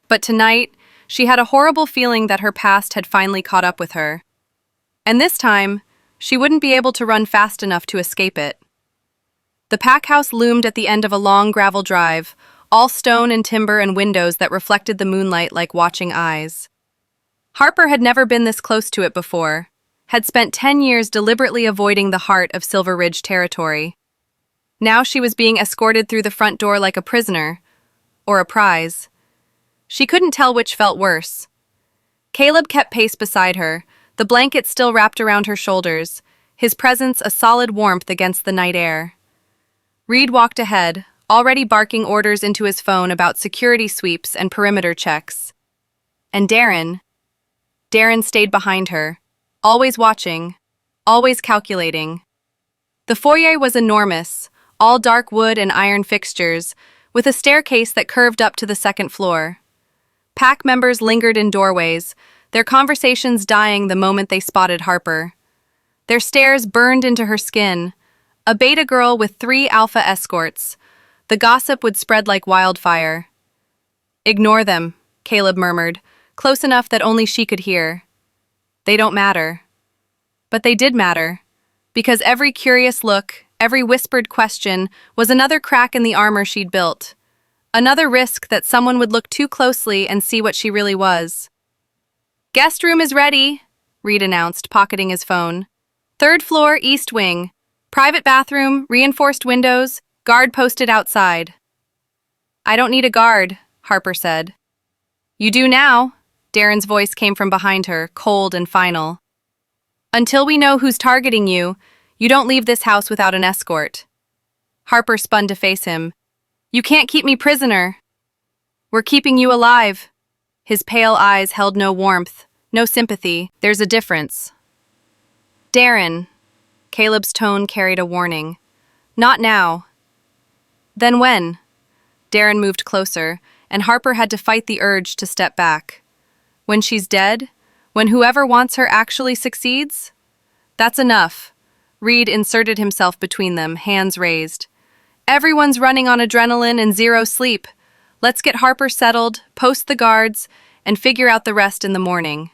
But tonight, she had a horrible feeling that her past had finally caught up with her. And this time, she wouldn't be able to run fast enough to escape it. The pack house loomed at the end of a long gravel drive, all stone and timber and windows that reflected the moonlight like watching eyes. Harper had never been this close to it before, had spent 10 years deliberately avoiding the heart of Silver Ridge territory. Now she was being escorted through the front door like a prisoner, or a prize. She couldn't tell which felt worse. Caleb kept pace beside her, the blanket still wrapped around her shoulders, his presence a solid warmth against the night air. Reid walked ahead, already barking orders into his phone about security sweeps and perimeter checks. And Darren stayed behind her, always watching, always calculating. The foyer was enormous, all dark wood and iron fixtures, with a staircase that curved up to the second floor. Pack members lingered in doorways, their conversations dying the moment they spotted Harper. Their stares burned into her skin. A beta girl with 3 alpha escorts. The gossip would spread like wildfire. "Ignore them," Caleb murmured, close enough that only she could hear. "They don't matter." But they did matter, because every curious look, every whispered question was another crack in the armor she'd built. Another risk that someone would look too closely and see what she really was. "Guest room is ready," Reid announced, pocketing his phone. "3rd floor, east wing. Private bathroom, reinforced windows, guard posted outside." "I don't need a guard," Harper said. "You do now," Darren's voice came from behind her, cold and final. "Until we know who's targeting you, you don't leave this house without an escort." Harper spun to face him. "You can't keep me prisoner." "We're keeping you alive." His pale eyes held no warmth, no sympathy. "There's a difference." "Darren," Caleb's tone carried a warning. "Not now." "Then when?" Darren moved closer, and Harper had to fight the urge to step back. "When she's dead? When whoever wants her actually succeeds?" "That's enough." Reid inserted himself between them, hands raised. "Everyone's running on adrenaline and 0 sleep. Let's get Harper settled, post the guards, and figure out the rest in the morning."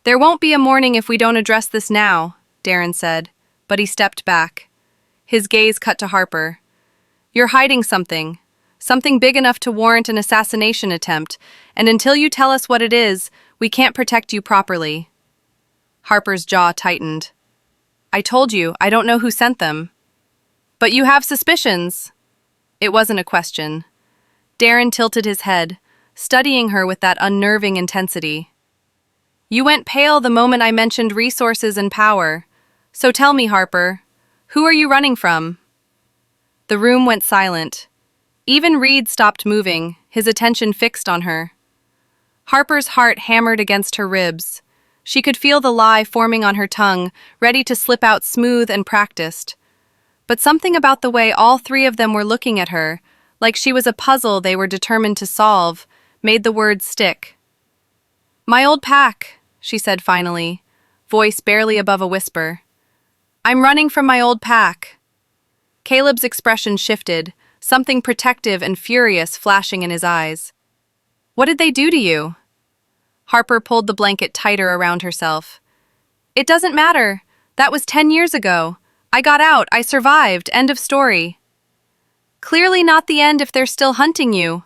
"There won't be a morning if we don't address this now," Darren said, but he stepped back. His gaze cut to Harper. "You're hiding something big enough to warrant an assassination attempt, and until you tell us what it is, we can't protect you properly." Harper's jaw tightened. "I told you, I don't know who sent them." "But you have suspicions." It wasn't a question. Darren tilted his head, studying her with that unnerving intensity. "You went pale the moment I mentioned resources and power. So tell me, Harper, who are you running from?" The room went silent. Even Reid stopped moving, his attention fixed on her. Harper's heart hammered against her ribs. She could feel the lie forming on her tongue, ready to slip out smooth and practiced. But something about the way all three of them were looking at her, like she was a puzzle they were determined to solve, made the words stick. "My old pack," she said finally, voice barely above a whisper. "I'm running from my old pack." Caleb's expression shifted, something protective and furious flashing in his eyes. "What did they do to you?" Harper pulled the blanket tighter around herself. "It doesn't matter. That was 10 years ago. I got out, I survived, end of story." "Clearly not the end if they're still hunting you."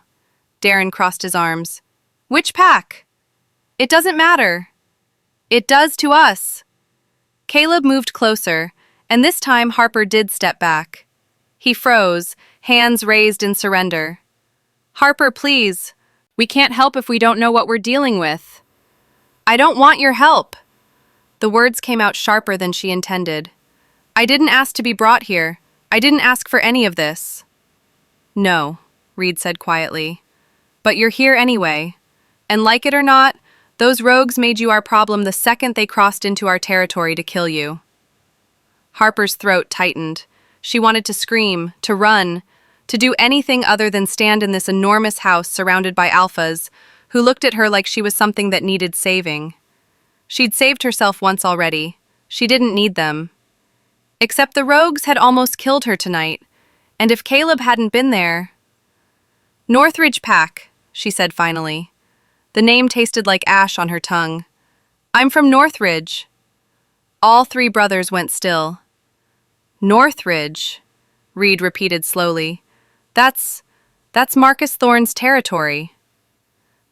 Darren crossed his arms. "Which pack?" "It doesn't matter." "It does to us." Caleb moved closer, and this time Harper did step back. He froze, hands raised in surrender. "Harper, please. We can't help if we don't know what we're dealing with." "I don't want your help." The words came out sharper than she intended. "I didn't ask to be brought here. I didn't ask for any of this." "No," Reid said quietly. "But you're here anyway. And like it or not, those rogues made you our problem the second they crossed into our territory to kill you." Harper's throat tightened. She wanted to scream, to run, to do anything other than stand in this enormous house surrounded by alphas who looked at her like she was something that needed saving. She'd saved herself once already. She didn't need them. Except the rogues had almost killed her tonight, and if Caleb hadn't been there... "Northridge Pack," she said finally. The name tasted like ash on her tongue. "I'm from Northridge." All three brothers went still. "Northridge," Reid repeated slowly. That's Marcus Thorne's territory."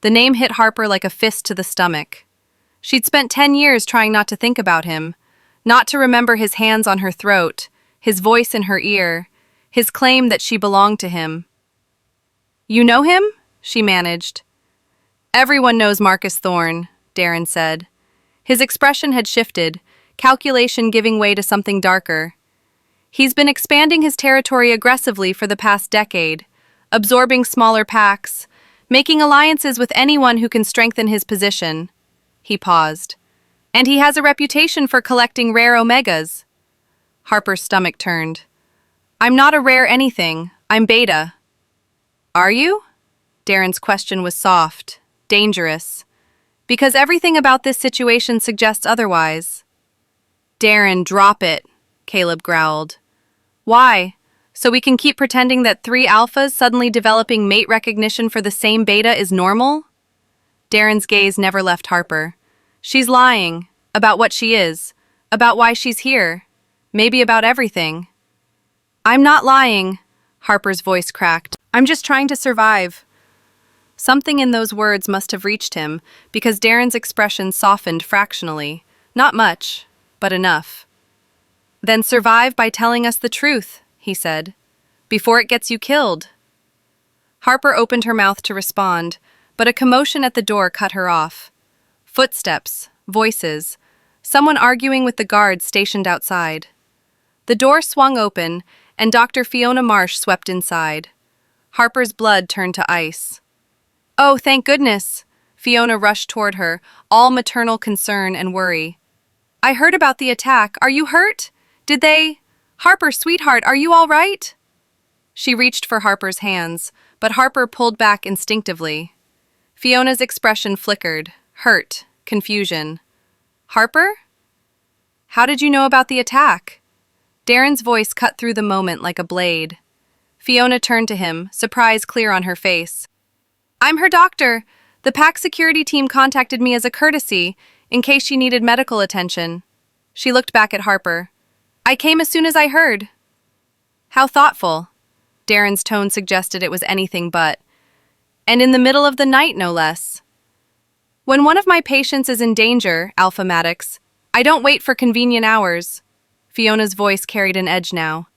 The name hit Harper like a fist to the stomach. She'd spent 10 years trying not to think about him, not to remember his hands on her throat, his voice in her ear, his claim that she belonged to him. "You know him?" she managed. "Everyone knows Marcus Thorne," Darren said. His expression had shifted, calculation giving way to something darker. "He's been expanding his territory aggressively for the past decade, absorbing smaller packs, making alliances with anyone who can strengthen his position." He paused. "And he has a reputation for collecting rare omegas." Harper's stomach turned. "I'm not a rare anything. I'm beta." "Are you?" Darren's question was soft, dangerous, because everything about this situation suggests otherwise. "Darren, drop it," Caleb growled. "Why? So we can keep pretending that 3 alphas suddenly developing mate recognition for the same beta is normal?" Darren's gaze never left Harper. "She's lying. About what she is. About why she's here. Maybe about everything." "I'm not lying," Harper's voice cracked. "I'm just trying to survive." Something in those words must have reached him, because Darren's expression softened fractionally. Not much, but enough. "Then survive by telling us the truth," he said, "before it gets you killed." Harper opened her mouth to respond, but a commotion at the door cut her off. Footsteps, voices, someone arguing with the guards stationed outside. The door swung open, and Dr. Fiona Marsh swept inside. Harper's blood turned to ice. "Oh, thank goodness!" Fiona rushed toward her, all maternal concern and worry. "I heard about the attack. Are you hurt? Did they... Harper, sweetheart, are you all right?" She reached for Harper's hands, but Harper pulled back instinctively. Fiona's expression flickered, hurt, confusion. "Harper? How did you know about the attack?" Darren's voice cut through the moment like a blade. Fiona turned to him, surprise clear on her face. "I'm her doctor. The pack security team contacted me as a courtesy, in case she needed medical attention." She looked back at Harper. "I came as soon as I heard." "How thoughtful." Darren's tone suggested it was anything but. "And in the middle of the night, no less." "When one of my patients is in danger, Alpha Maddox, I don't wait for convenient hours." Fiona's voice carried an edge now.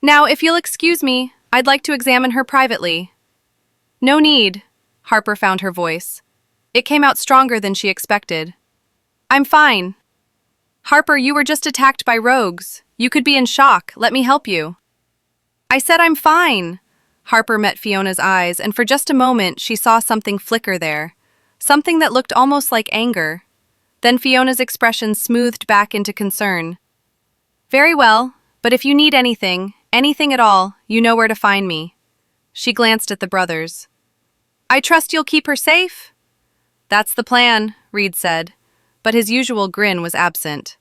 "Now, if you'll excuse me, I'd like to examine her privately." "No need," Harper found her voice. It came out stronger than she expected. "I'm fine." "Harper, you were just attacked by rogues. You could be in shock. Let me help you." "I said I'm fine." Harper met Fiona's eyes, and for just a moment she saw something flicker there. Something that looked almost like anger. Then Fiona's expression smoothed back into concern. "Very well, but if you need anything, anything at all, you know where to find me." She glanced at the brothers. "I trust you'll keep her safe?" "That's the plan," Reid said, but his usual grin was absent.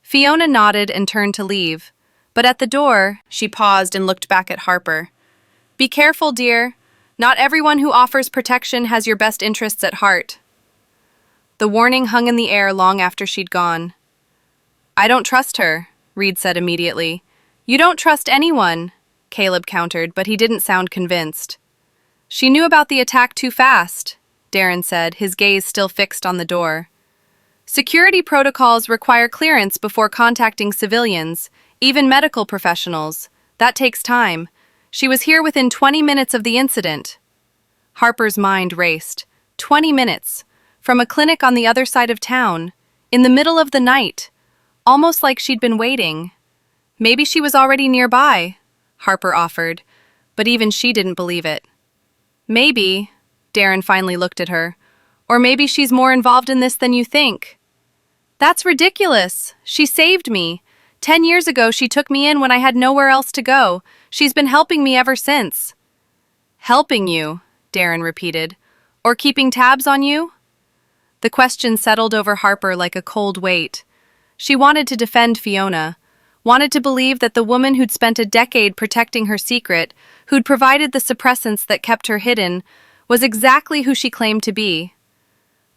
Fiona nodded and turned to leave, but at the door, she paused and looked back at Harper. "Be careful, dear. Not everyone who offers protection has your best interests at heart." The warning hung in the air long after she'd gone. "I don't trust her," Reid said immediately. "You don't trust anyone," Caleb countered, but he didn't sound convinced. "She knew about the attack too fast," Darren said, his gaze still fixed on the door. "Security protocols require clearance before contacting civilians, even medical professionals. That takes time. She was here within 20 minutes of the incident." Harper's mind raced. 20 minutes. From a clinic on the other side of town. In the middle of the night. Almost like she'd been waiting. "Maybe she was already nearby," Harper offered, but even she didn't believe it. "Maybe," Darren finally looked at her, "or maybe she's more involved in this than you think." "That's ridiculous. She saved me. 10 years ago she took me in when I had nowhere else to go. She's been helping me ever since." "Helping you," Darren repeated. "Or keeping tabs on you?" The question settled over Harper like a cold weight. She wanted to defend Fiona, wanted to believe that the woman who'd spent a decade protecting her secret, who'd provided the suppressants that kept her hidden, was exactly who she claimed to be.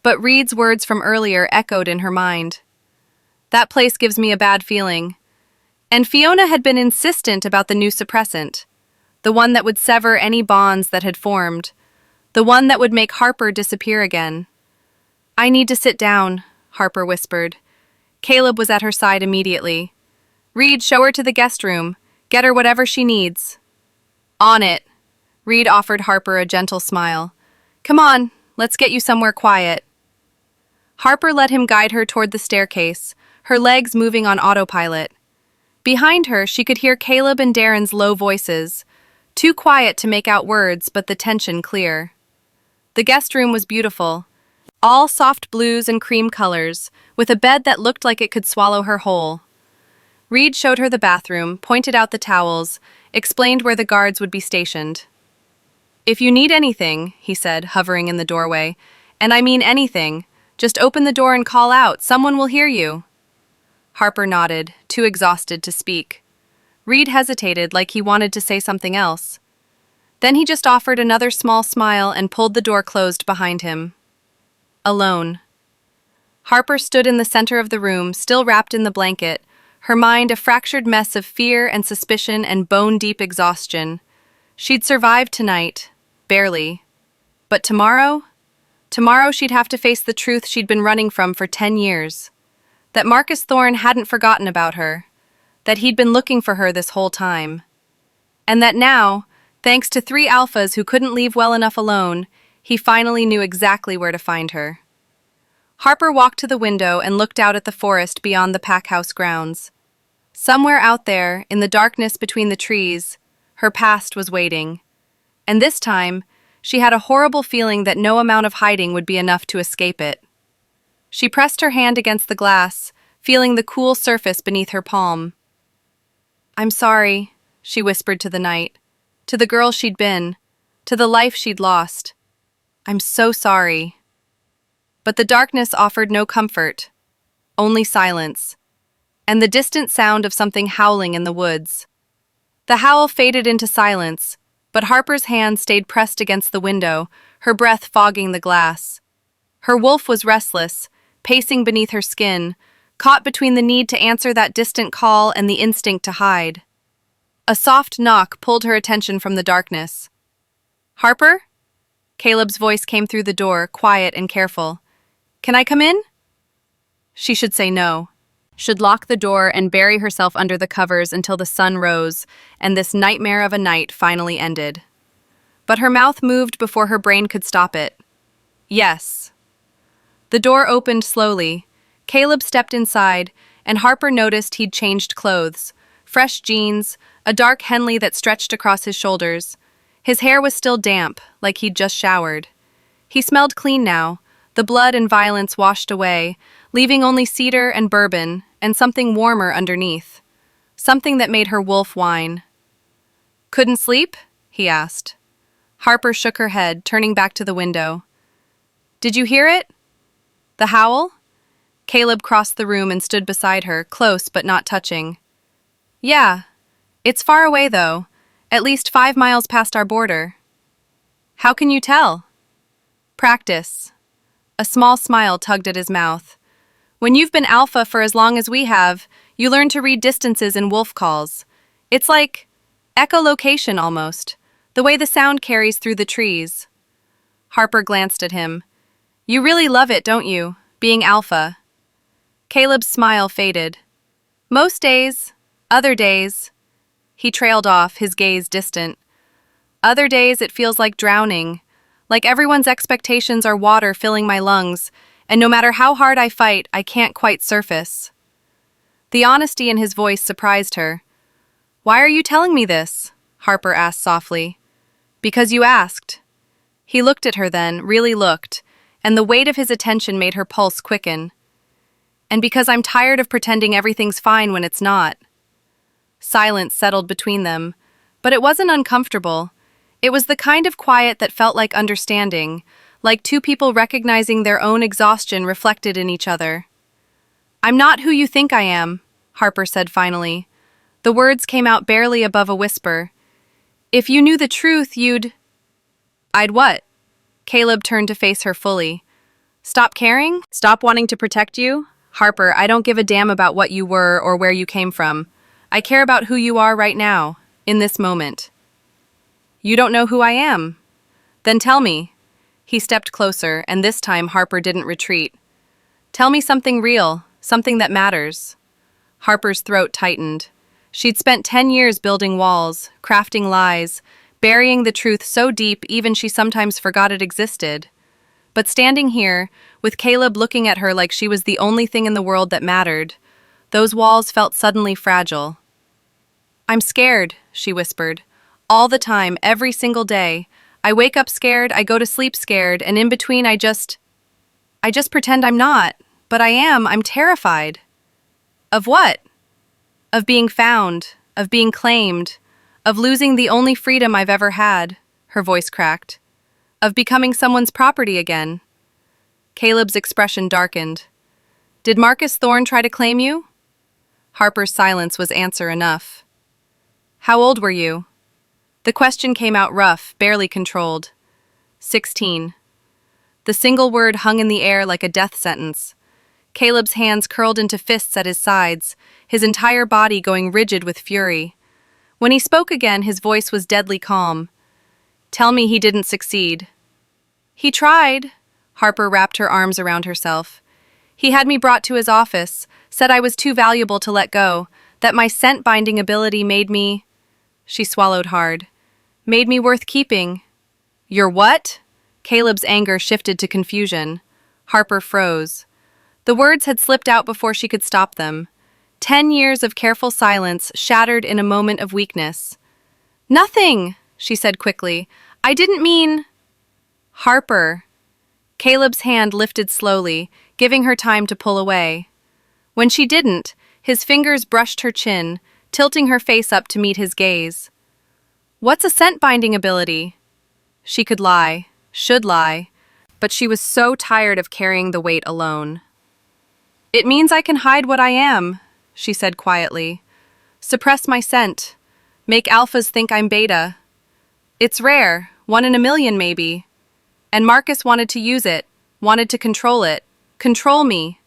But Reid's words from earlier echoed in her mind. "That place gives me a bad feeling." And Fiona had been insistent about the new suppressant, the one that would sever any bonds that had formed, the one that would make Harper disappear again. "I need to sit down," Harper whispered. Caleb was at her side immediately. "Reid, show her to the guest room. Get her whatever she needs." "On it." Reid offered Harper a gentle smile. "Come on, let's get you somewhere quiet." Harper let him guide her toward the staircase, her legs moving on autopilot. Behind her, she could hear Caleb and Darren's low voices, too quiet to make out words, but the tension clear. The guest room was beautiful, all soft blues and cream colors, with a bed that looked like it could swallow her whole. Reid showed her the bathroom, pointed out the towels, explained where the guards would be stationed. "If you need anything," he said, hovering in the doorway, "and I mean anything, just open the door and call out. Someone will hear you." Harper nodded, too exhausted to speak. Reid hesitated like he wanted to say something else. Then he just offered another small smile and pulled the door closed behind him. Alone. Harper stood in the center of the room, still wrapped in the blanket, her mind a fractured mess of fear and suspicion and bone-deep exhaustion. She'd survived tonight, barely. But tomorrow? Tomorrow she'd have to face the truth she'd been running from for 10 years. That Marcus Thorne hadn't forgotten about her. That he'd been looking for her this whole time. And that now, thanks to 3 alphas who couldn't leave well enough alone, he finally knew exactly where to find her. Harper walked to the window and looked out at the forest beyond the packhouse grounds. Somewhere out there, in the darkness between the trees, her past was waiting. And this time, she had a horrible feeling that no amount of hiding would be enough to escape it. She pressed her hand against the glass, feeling the cool surface beneath her palm. "I'm sorry," she whispered to the night, to the girl she'd been, to the life she'd lost. "I'm so sorry." But the darkness offered no comfort, only silence, and the distant sound of something howling in the woods. The howl faded into silence, but Harper's hand stayed pressed against the window, her breath fogging the glass. Her wolf was restless, pacing beneath her skin, caught between the need to answer that distant call and the instinct to hide. A soft knock pulled her attention from the darkness. "Harper?" Caleb's voice came through the door, quiet and careful. "Can I come in?" She should say no. Should lock the door and bury herself under the covers until the sun rose and this nightmare of a night finally ended. But her mouth moved before her brain could stop it. Yes. The door opened slowly. Caleb stepped inside, and Harper noticed he'd changed clothes. Fresh jeans, a dark Henley that stretched across his shoulders. His hair was still damp, like he'd just showered. He smelled clean now, the blood and violence washed away, leaving only cedar and bourbon and something warmer underneath. Something that made her wolf whine. "Couldn't sleep?" he asked. Harper shook her head, turning back to the window. "Did you hear it? The howl?" Caleb crossed the room and stood beside her, close but not touching. "Yeah. It's far away, though. At least 5 miles past our border." "How can you tell?" "Practice." A small smile tugged at his mouth. "When you've been alpha for as long as we have, you learn to read distances in wolf calls. It's like echolocation almost, the way the sound carries through the trees." Harper glanced at him. "You really love it, don't you, being alpha?" Caleb's smile faded. "Most days. Other days." He trailed off, his gaze distant. "Other days it feels like drowning. Like everyone's expectations are water filling my lungs, and no matter how hard I fight, I can't quite surface." The honesty in his voice surprised her. "Why are you telling me this?" Harper asked softly. "Because you asked." He looked at her then, really looked, and the weight of his attention made her pulse quicken. "And because I'm tired of pretending everything's fine when it's not." Silence settled between them, but it wasn't uncomfortable. It was the kind of quiet that felt like understanding, like two people recognizing their own exhaustion reflected in each other. "I'm not who you think I am," Harper said finally. The words came out barely above a whisper. "If you knew the truth, you'd—" "I'd what?" Caleb turned to face her fully. "Stop caring? Stop wanting to protect you? Harper, I don't give a damn about what you were or where you came from. I care about who you are right now, in this moment." "You don't know who I am?" "Then tell me." He stepped closer, and this time Harper didn't retreat. "Tell me something real, something that matters." Harper's throat tightened. She'd spent 10 years building walls, crafting lies, burying the truth so deep even she sometimes forgot it existed. But standing here, with Caleb looking at her like she was the only thing in the world that mattered, those walls felt suddenly fragile. "I'm scared," she whispered. "All the time, every single day. I wake up scared, I go to sleep scared, and in between I just pretend I'm not. But I am, I'm terrified." "Of what?" "Of being found, of being claimed, of losing the only freedom I've ever had," her voice cracked. "Of becoming someone's property again." Caleb's expression darkened. "Did Marcus Thorne try to claim you?" Harper's silence was answer enough. "How old were you?" The question came out rough, barely controlled. 16. The single word hung in the air like a death sentence. Caleb's hands curled into fists at his sides, his entire body going rigid with fury. When he spoke again, his voice was deadly calm. "Tell me he didn't succeed." "He tried." Harper wrapped her arms around herself. "He had me brought to his office, said I was too valuable to let go, that my scent-binding ability made me—" She swallowed hard. "Made me worth keeping." "Your what?" Caleb's anger shifted to confusion. Harper froze. The words had slipped out before she could stop them. 10 years of careful silence shattered in a moment of weakness. "Nothing," she said quickly. "I didn't mean—" "Harper." Caleb's hand lifted slowly, giving her time to pull away. When she didn't, his fingers brushed her chin, tilting her face up to meet his gaze. "What's a scent-binding ability?" She could lie, should lie, but she was so tired of carrying the weight alone. "It means I can hide what I am," she said quietly. "Suppress my scent. Make alphas think I'm beta. It's rare, 1 in a million maybe. And Marcus wanted to use it, wanted to control it. Control me."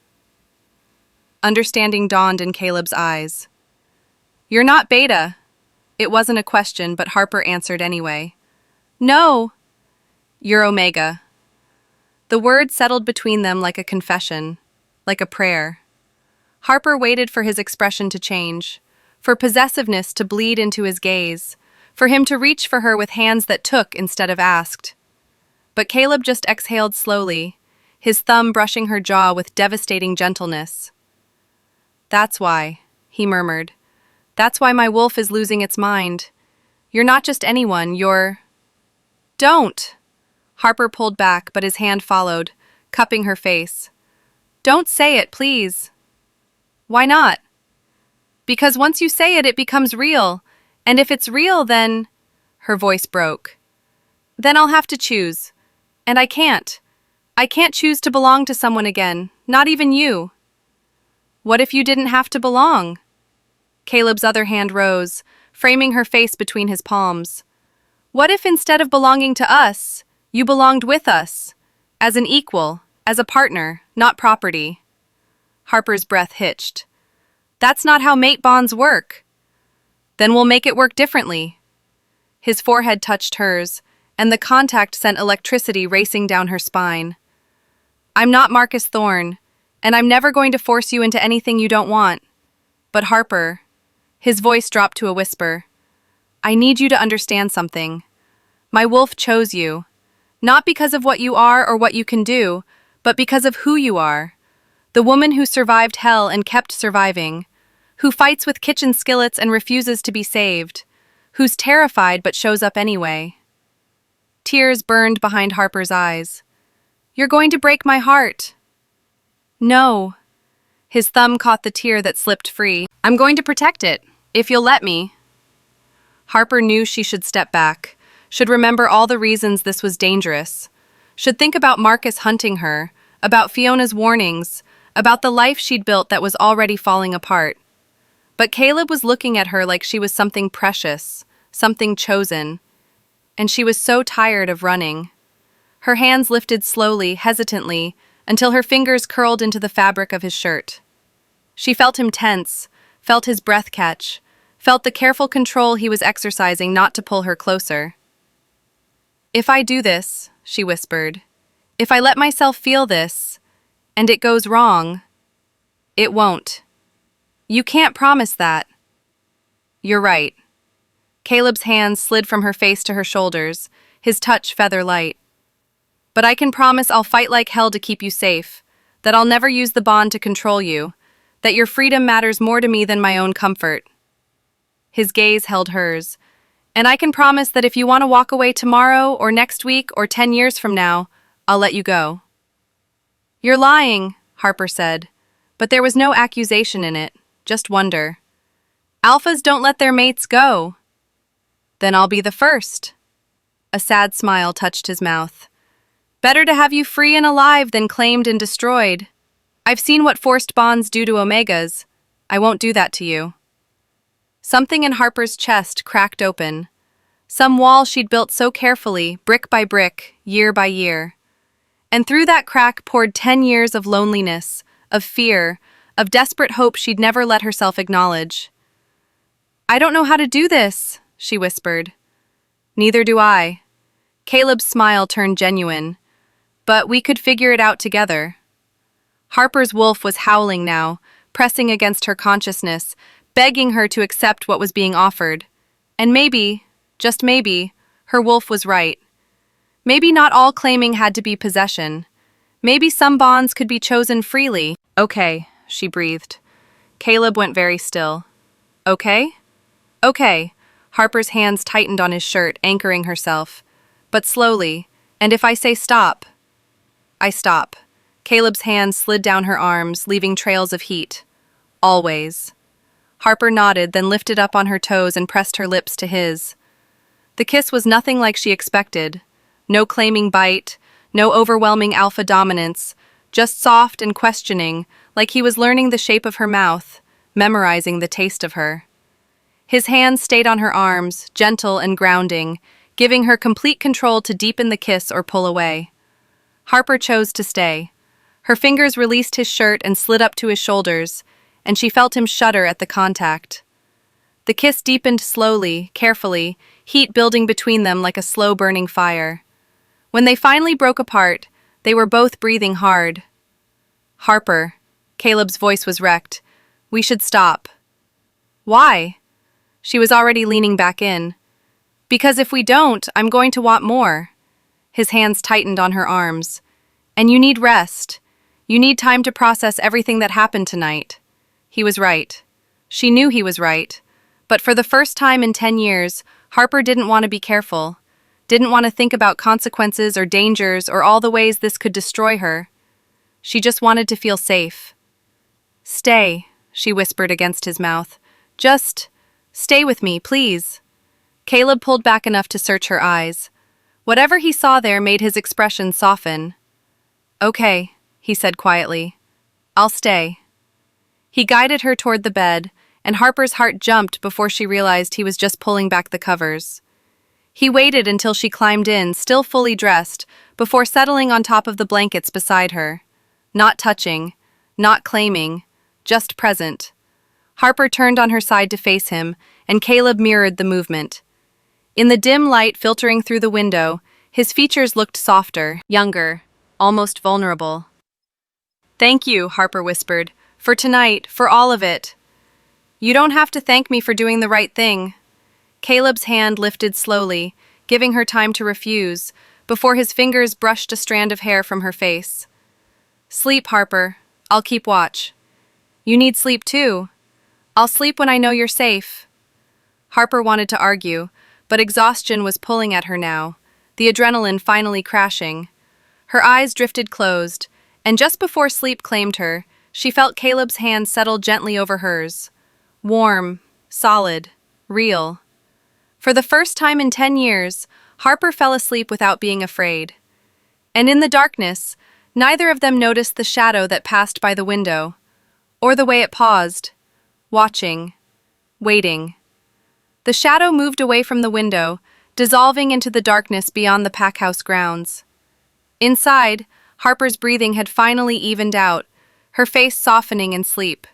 Understanding dawned in Caleb's eyes. "You're not beta." It wasn't a question, but Harper answered anyway. "No." "You're omega." The word settled between them like a confession, like a prayer. Harper waited for his expression to change, for possessiveness to bleed into his gaze, for him to reach for her with hands that took instead of asked. But Caleb just exhaled slowly, his thumb brushing her jaw with devastating gentleness. "That's why," he murmured. "That's why my wolf is losing its mind. You're not just anyone, you're Don't! Harper pulled back, but his hand followed, cupping her face. Don't say it, please. Why not? Because once you say it, it becomes real. And if it's real, then... Her voice broke. Then I'll have to choose. And I can't. I can't choose to belong to someone again, not even you. What if you didn't have to belong? Caleb's other hand rose, framing her face between his palms. What if instead of belonging to us, you belonged with us, as an equal, as a partner, not property? Harper's breath hitched. That's not how mate bonds work. Then we'll make it work differently. His forehead touched hers, and the contact sent electricity racing down her spine. I'm not Marcus Thorne, and I'm never going to force you into anything you don't want. But Harper, his voice dropped to a whisper, I need you to understand something. My wolf chose you, not because of what you are or what you can do, but because of who you are. The woman who survived hell and kept surviving, who fights with kitchen skillets and refuses to be saved, who's terrified but shows up anyway. Tears burned behind Harper's eyes. You're going to break my heart. No. His thumb caught the tear that slipped free. I'm going to protect it, if you'll let me. Harper knew she should step back, should remember all the reasons this was dangerous, should think about Marcus hunting her, about Fiona's warnings, about the life she'd built that was already falling apart. But Caleb was looking at her like she was something precious, something chosen, and she was so tired of running. Her hands lifted slowly, hesitantly, until her fingers curled into the fabric of his shirt. She felt him tense, felt his breath catch, felt the careful control he was exercising not to pull her closer. If I do this, she whispered, if I let myself feel this, and it goes wrong, it won't. You can't promise that. You're right. Caleb's hands slid from her face to her shoulders, his touch feather light. But I can promise I'll fight like hell to keep you safe, that I'll never use the bond to control you, that your freedom matters more to me than my own comfort. His gaze held hers, and I can promise that if you want to walk away tomorrow or next week or 10 years from now, I'll let you go. You're lying, Harper said, but there was no accusation in it, just wonder. Alphas don't let their mates go. Then I'll be the first. A sad smile touched his mouth. Better to have you free and alive than claimed and destroyed. I've seen what forced bonds do to Omegas. I won't do that to you. Something in Harper's chest cracked open. Some wall she'd built so carefully, brick by brick, year by year. And through that crack poured 10 years of loneliness, of fear, of desperate hope she'd never let herself acknowledge. I don't know how to do this, she whispered. Neither do I. Caleb's smile turned genuine. But we could figure it out together. Harper's wolf was howling now, pressing against her consciousness, begging her to accept what was being offered. And maybe, just maybe, her wolf was right. Maybe not all claiming had to be possession. Maybe some bonds could be chosen freely. Okay, she breathed. Caleb went very still. Okay? Okay. Harper's hands tightened on his shirt, anchoring herself. But slowly, and if I say stop, I stop. Caleb's hands slid down her arms, leaving trails of heat. Always. Harper nodded, then lifted up on her toes and pressed her lips to his. The kiss was nothing like she expected. No claiming bite, no overwhelming alpha dominance, just soft and questioning, like he was learning the shape of her mouth, memorizing the taste of her. His hands stayed on her arms, gentle and grounding, giving her complete control to deepen the kiss or pull away. Harper chose to stay. Her fingers released his shirt and slid up to his shoulders, and she felt him shudder at the contact. The kiss deepened slowly, carefully, heat building between them like a slow-burning fire. When they finally broke apart, they were both breathing hard. Harper, Caleb's voice was wrecked. We should stop. Why? She was already leaning back in. Because if we don't, I'm going to want more. His hands tightened on her arms. And you need rest. You need time to process everything that happened tonight. He was right. She knew he was right. But for the first time in 10 years, Harper didn't want to be careful. didn't want to think about consequences or dangers or all the ways this could destroy her. She just wanted to feel safe. "Stay," she whispered against his mouth. "Just stay with me, please." Caleb pulled back enough to search her eyes. Whatever he saw there made his expression soften. "Okay," he said quietly. "I'll stay." He guided her toward the bed, and Harper's heart jumped before she realized he was just pulling back the covers. He waited until she climbed in, still fully dressed, before settling on top of the blankets beside her. Not touching, not claiming, just present. Harper turned on her side to face him, and Caleb mirrored the movement. In the dim light filtering through the window, his features looked softer, younger, almost vulnerable. "Thank you," Harper whispered, "for tonight, for all of it." "You don't have to thank me for doing the right thing." Caleb's hand lifted slowly, giving her time to refuse, before his fingers brushed a strand of hair from her face. "Sleep, Harper. I'll keep watch." "You need sleep too." "I'll sleep when I know you're safe." Harper wanted to argue, but exhaustion was pulling at her now, the adrenaline finally crashing. Her eyes drifted closed, and just before sleep claimed her, she felt Caleb's hand settle gently over hers. Warm, solid, real. For the first time in 10 years, Harper fell asleep without being afraid. And in the darkness, neither of them noticed the shadow that passed by the window, or the way it paused, watching, waiting. The shadow moved away from the window, dissolving into the darkness beyond the packhouse grounds. Inside, Harper's breathing had finally evened out, her face softening in sleep.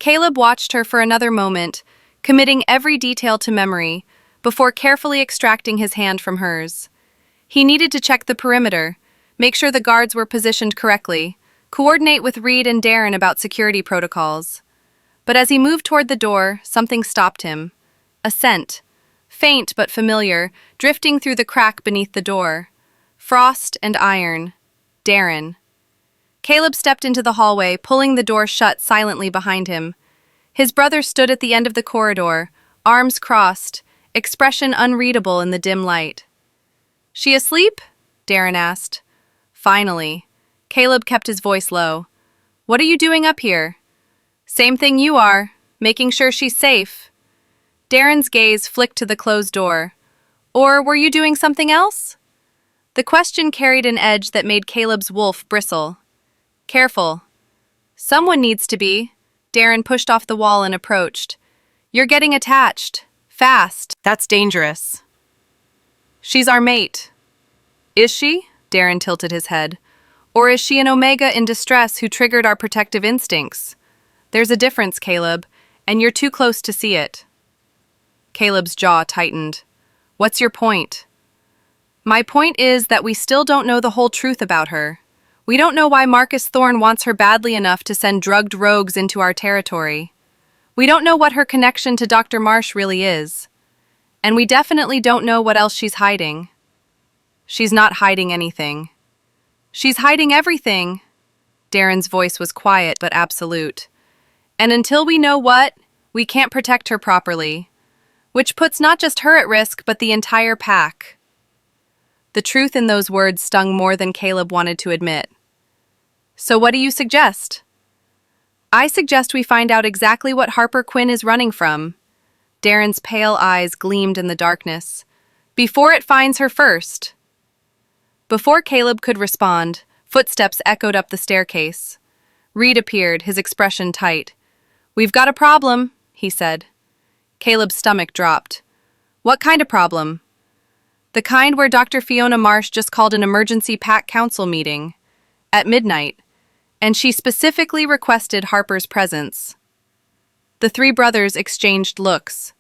Caleb watched her for another moment, committing every detail to memory, before carefully extracting his hand from hers. He needed to check the perimeter, make sure the guards were positioned correctly, coordinate with Reid and Darren about security protocols. But as he moved toward the door, something stopped him. A scent, faint but familiar, drifting through the crack beneath the door. Frost and iron. Darren. Caleb stepped into the hallway, pulling the door shut silently behind him. His brother stood at the end of the corridor, arms crossed, expression unreadable in the dim light. "She asleep?" Darren asked. "Finally." Caleb kept his voice low. "What are you doing up here?" "Same thing you are, making sure she's safe." Darren's gaze flicked to the closed door. "Or were you doing something else?" The question carried an edge that made Caleb's wolf bristle. "Careful." "Someone needs to be." Darren pushed off the wall and approached. "You're getting attached. Fast. That's dangerous." "She's our mate." "Is she?" Darren tilted his head. "Or is she an Omega in distress who triggered our protective instincts? There's a difference, Caleb, and you're too close to see it." Caleb's jaw tightened. "What's your point?" "My point is that we still don't know the whole truth about her. We don't know why Marcus Thorne wants her badly enough to send drugged rogues into our territory. We don't know what her connection to Dr. Marsh really is. And we definitely don't know what else she's hiding." "She's not hiding anything." "She's hiding everything." Darren's voice was quiet but absolute. "And until we know what, we can't protect her properly. Which puts not just her at risk, but the entire pack." The truth in those words stung more than Caleb wanted to admit. "So what do you suggest?" "I suggest we find out exactly what Harper Quinn is running from." Darren's pale eyes gleamed in the darkness. "Before it finds her first." Before Caleb could respond, footsteps echoed up the staircase. Reid appeared, his expression tight. "We've got a problem," he said. Caleb's stomach dropped. "What kind of problem?" "The kind where Dr. Fiona Marsh just called an emergency pack council meeting. At midnight. And she specifically requested Harper's presence." The three brothers exchanged looks.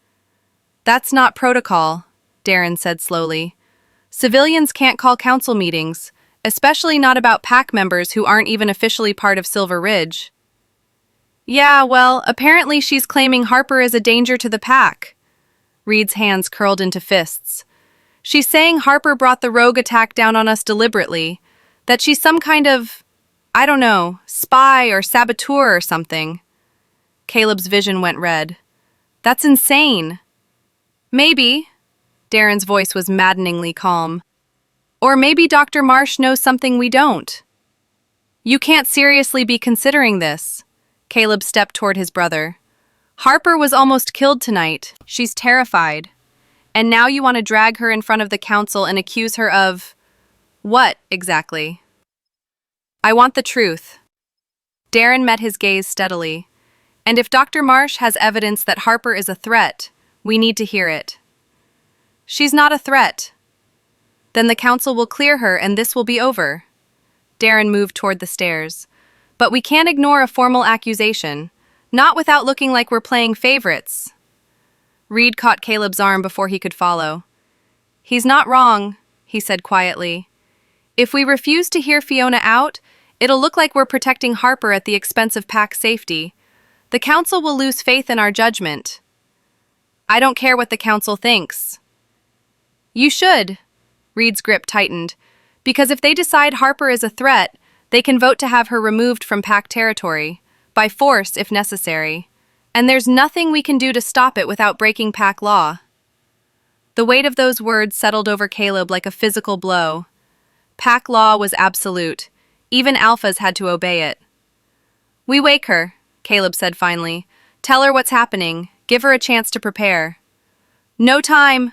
"That's not protocol," Darren said slowly. "Civilians can't call council meetings, especially not about pack members who aren't even officially part of Silver Ridge." "Yeah, well, apparently she's claiming Harper is a danger to the pack." Reid's hands curled into fists. "She's saying Harper brought the rogue attack down on us deliberately, that she's some kind of, I don't know, spy or saboteur or something." Caleb's vision went red. "That's insane." "Maybe." Darren's voice was maddeningly calm. Or maybe Dr. Marsh knows something we don't. You can't seriously be considering this. Caleb stepped toward his brother. Harper was almost killed tonight. She's terrified. And now you want to drag her in front of the council and accuse her of… what, exactly? I want the truth. Darren met his gaze steadily. And if Dr. Marsh has evidence that Harper is a threat, we need to hear it. She's not a threat. Then the council will clear her and this will be over. Darren moved toward the stairs. But we can't ignore a formal accusation, not without looking like we're playing favorites. Reid caught Caleb's arm before he could follow. He's not wrong, he said quietly. If we refuse to hear Fiona out, it'll look like we're protecting Harper at the expense of pack safety. The council will lose faith in our judgment. I don't care what the council thinks. You should. Reid's grip tightened. Because if they decide Harper is a threat, they can vote to have her removed from pack territory, by force if necessary. And there's nothing we can do to stop it without breaking pack law. The weight of those words settled over Caleb like a physical blow. Pack law was absolute. Even alphas had to obey it. We wake her, Caleb said finally. Tell her what's happening. Give her a chance to prepare. No time.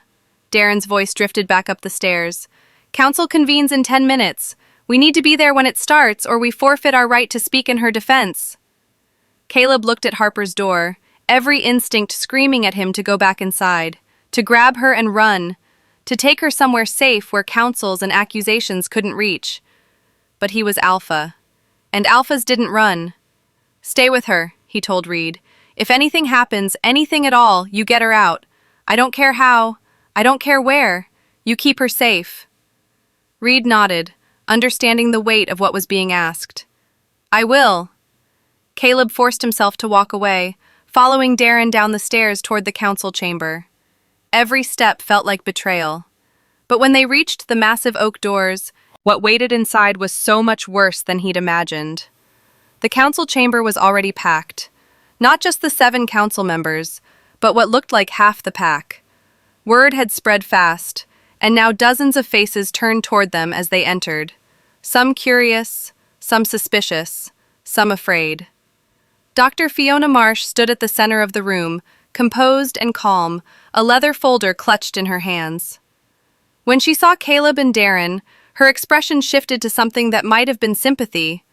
Darren's voice drifted back up the stairs. Council convenes in 10 minutes. We need to be there when it starts, or we forfeit our right to speak in her defense. Caleb looked at Harper's door, every instinct screaming at him to go back inside, to grab her and run, to take her somewhere safe where counsels and accusations couldn't reach. But he was alpha, and alphas didn't run. Stay with her, he told Reid. If anything happens, anything at all, you get her out. I don't care how, I don't care where. You keep her safe. Reid nodded, understanding the weight of what was being asked. I will. Caleb forced himself to walk away, following Darren down the stairs toward the council chamber. Every step felt like betrayal. But when they reached the massive oak doors, what waited inside was so much worse than he'd imagined. The council chamber was already packed. Not just the 7 council members, but what looked like half the pack. Word had spread fast, and now dozens of faces turned toward them as they entered. Some curious, some suspicious, some afraid. Dr. Fiona Marsh stood at the center of the room, composed and calm, a leather folder clutched in her hands. When she saw Caleb and Darren, her expression shifted to something that might have been sympathy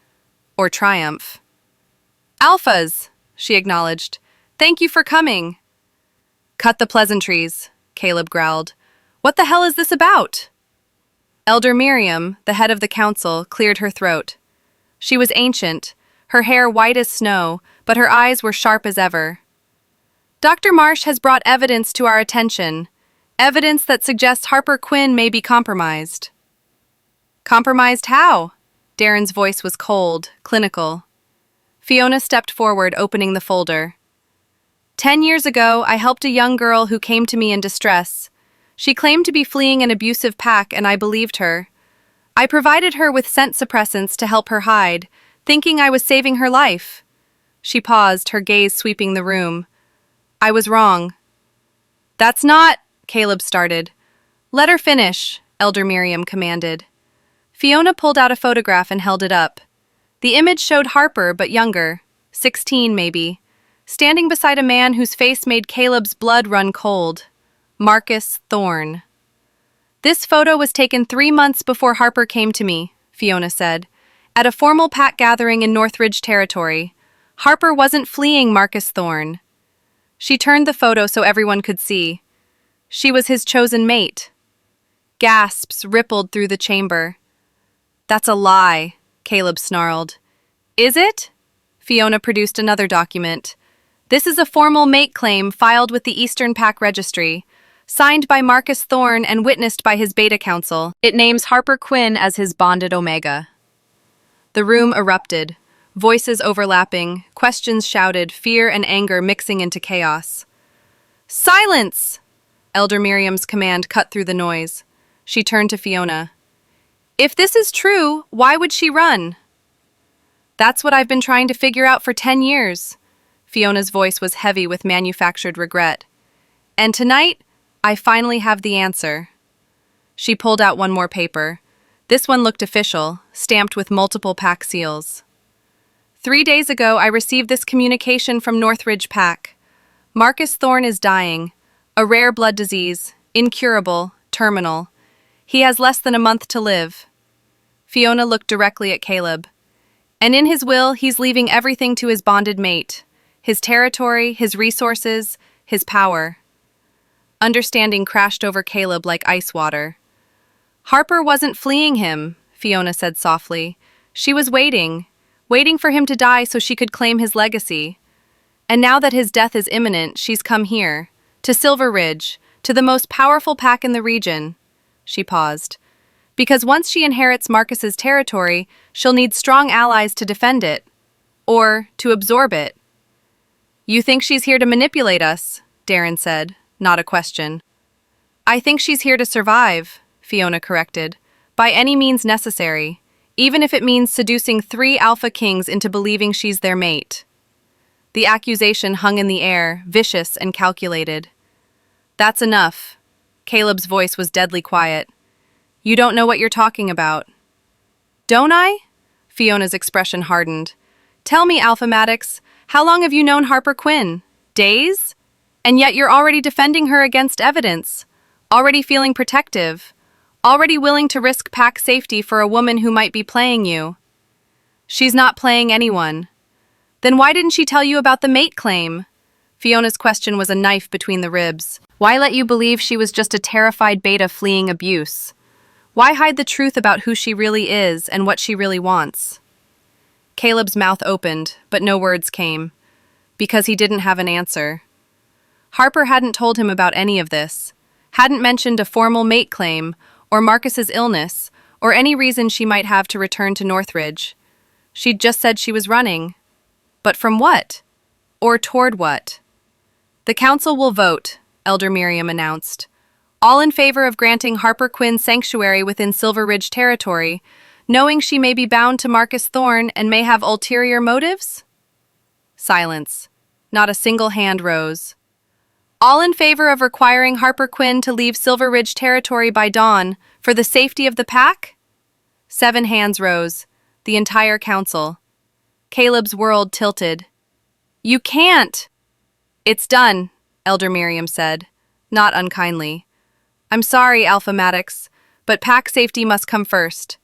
or triumph. Alphas, she acknowledged. Thank you for coming. Cut the pleasantries, Caleb growled. What the hell is this about? Elder Miriam, the head of the council, cleared her throat. She was ancient, her hair white as snow, but her eyes were sharp as ever. Dr. Marsh has brought evidence to our attention, evidence that suggests Harper Quinn may be compromised. Compromised how? Darren's voice was cold, clinical. Fiona stepped forward, opening the folder. 10 years ago, I helped a young girl who came to me in distress. She claimed to be fleeing an abusive pack, and I believed her. I provided her with scent suppressants to help her hide, thinking I was saving her life. She paused, her gaze sweeping the room. I was wrong. That's not, Caleb started. Let her finish, Elder Miriam commanded. Fiona pulled out a photograph and held it up. The image showed Harper, but younger, 16 maybe, standing beside a man whose face made Caleb's blood run cold. Marcus Thorne. This photo was taken 3 months before Harper came to me, Fiona said, at a formal pack gathering in Northridge Territory. Harper wasn't fleeing Marcus Thorne. She turned the photo so everyone could see. She was his chosen mate. Gasps rippled through the chamber. That's a lie, Caleb snarled. Is it? Fiona produced another document. This is a formal mate claim filed with the Eastern Pack Registry, signed by Marcus Thorne and witnessed by his Beta Council. It names Harper Quinn as his bonded Omega. The room erupted, voices overlapping, questions shouted, fear and anger mixing into chaos. Silence! Elder Miriam's command cut through the noise. She turned to Fiona. If this is true, why would she run? That's what I've been trying to figure out for 10 years. Fiona's voice was heavy with manufactured regret. And tonight, I finally have the answer. She pulled out one more paper. This one looked official, stamped with multiple pack seals. 3 days ago, I received this communication from Northridge Pack. Marcus Thorne is dying. A rare blood disease, incurable, terminal. He has less than a month to live. Fiona looked directly at Caleb. And in his will, he's leaving everything to his bonded mate. His territory, his resources, his power. Understanding crashed over Caleb like ice water. Harper wasn't fleeing him, Fiona said softly. She was waiting for him to die so she could claim his legacy. And now that his death is imminent, she's come here, to Silver Ridge, to the most powerful pack in the region. She paused. Because once she inherits Marcus's territory, she'll need strong allies to defend it. Or to absorb it. You think she's here to manipulate us, Darren said, not a question. I think she's here to survive, Fiona corrected, by any means necessary, even if it means seducing 3 alpha kings into believing she's their mate. The accusation hung in the air, vicious and calculated. That's enough. Caleb's voice was deadly quiet. You don't know what you're talking about. Don't I? Fiona's expression hardened. Tell me, Alpha Maddox, how long have you known Harper Quinn? Days? And yet you're already defending her against evidence, already feeling protective, already willing to risk pack safety for a woman who might be playing you. She's not playing anyone. Then why didn't she tell you about the mate claim? Fiona's question was a knife between the ribs. Why let you believe she was just a terrified beta fleeing abuse? Why hide the truth about who she really is and what she really wants? Caleb's mouth opened, but no words came, because he didn't have an answer. Harper hadn't told him about any of this, hadn't mentioned a formal mate claim, or Marcus's illness, or any reason she might have to return to Northridge. She'd just said she was running. But from what? Or toward what? The council will vote, Elder Miriam announced. All in favor of granting Harper Quinn sanctuary within Silver Ridge territory, knowing she may be bound to Marcus Thorne and may have ulterior motives? Silence. Not a single hand rose. All in favor of requiring Harper Quinn to leave Silver Ridge territory by dawn for the safety of the pack? 7 hands rose, the entire council. Caleb's world tilted. You can't! It's done, Elder Miriam said, not unkindly. I'm sorry, Alpha Maddox, but pack safety must come first.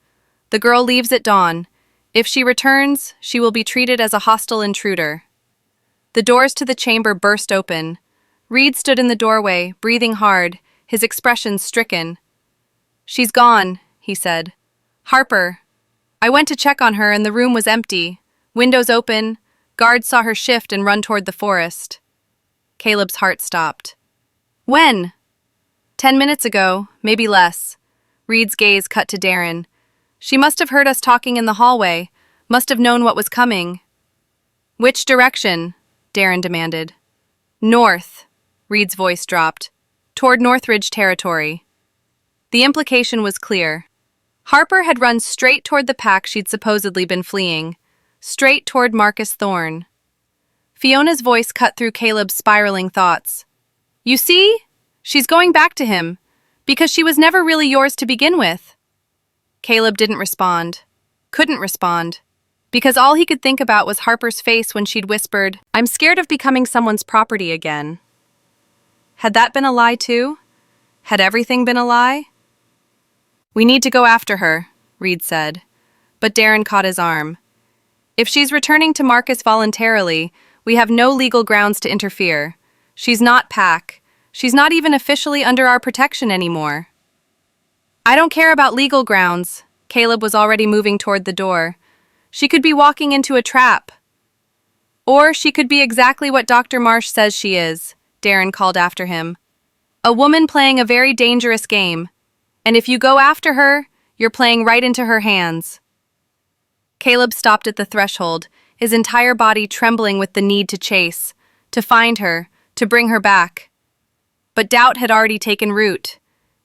The girl leaves at dawn. If she returns, she will be treated as a hostile intruder. The doors to the chamber burst open. Reid stood in the doorway, breathing hard, his expression stricken. She's gone, he said. Harper. I went to check on her and the room was empty. Windows open. Guards saw her shift and run toward the forest. Caleb's heart stopped. When? 10 minutes ago, maybe less. Reid's gaze cut to Darren. She must have heard us talking in the hallway, must have known what was coming. Which direction? Darren demanded. North. Reid's voice dropped. Toward Northridge territory. The implication was clear. Harper had run straight toward the pack she'd supposedly been fleeing, straight toward Marcus Thorne. Fiona's voice cut through Caleb's spiraling thoughts. You see? She's going back to him, because she was never really yours to begin with. Caleb didn't respond. Couldn't respond. Because all he could think about was Harper's face when she'd whispered, I'm scared of becoming someone's property again. Had that been a lie too? Had everything been a lie? We need to go after her, Reid said. But Darren caught his arm. If she's returning to Marcus voluntarily, we have no legal grounds to interfere. She's not pack. She's not even officially under our protection anymore. I don't care about legal grounds. Caleb was already moving toward the door. She could be walking into a trap. Or she could be exactly what Dr. Marsh says she is, Darren called after him. A woman playing a very dangerous game. And if you go after her, you're playing right into her hands. Caleb stopped at the threshold, his entire body trembling with the need to chase, to find her, to bring her back. But doubt had already taken root,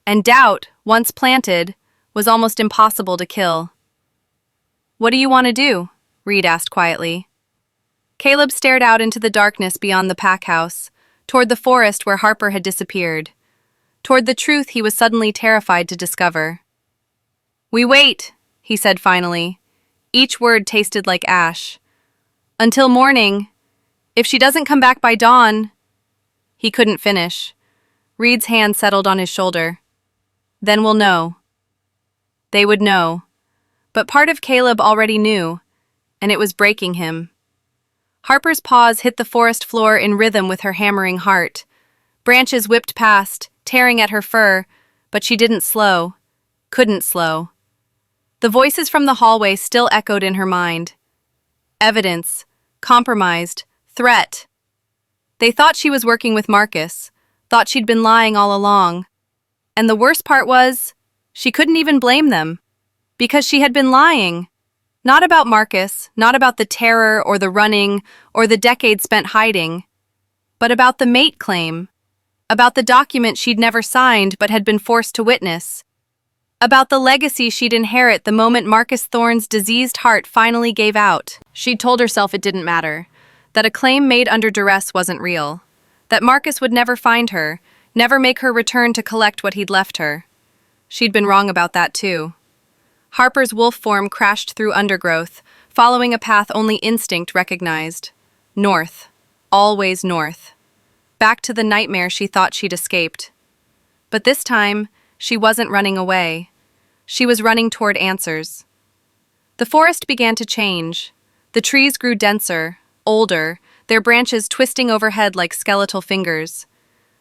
and doubt, once planted, was almost impossible to kill. What do you want to do? Reid asked quietly. Caleb stared out into the darkness beyond the pack house, toward the forest where Harper had disappeared. toward the truth he was suddenly terrified to discover. "We wait," he said finally. Each word tasted like ash. "Until morning. If she doesn't come back by dawn—" He couldn't finish. Reid's hand settled on his shoulder. "Then we'll know." They would know. But part of Caleb already knew, and it was breaking him. Harper's paws hit the forest floor in rhythm with her hammering heart. Branches whipped past, tearing at her fur, but she didn't slow. Couldn't slow. The voices from the hallway still echoed in her mind. Evidence. Compromised. Threat. They thought she was working with Marcus, thought she'd been lying all along. And the worst part was, she couldn't even blame them. Because she had been lying. Not about Marcus, not about the terror or the running or the decades spent hiding, but about the mate claim. About the document she'd never signed but had been forced to witness. About the legacy she'd inherit the moment Marcus Thorne's diseased heart finally gave out. She'd told herself it didn't matter, that a claim made under duress wasn't real, that Marcus would never find her, never make her return to collect what he'd left her. She'd been wrong about that too. Harper's wolf form crashed through undergrowth, following a path only instinct recognized. North. Always north. Back to the nightmare she thought she'd escaped. But this time, she wasn't running away. She was running toward answers. The forest began to change. The trees grew denser, older, their branches twisting overhead like skeletal fingers.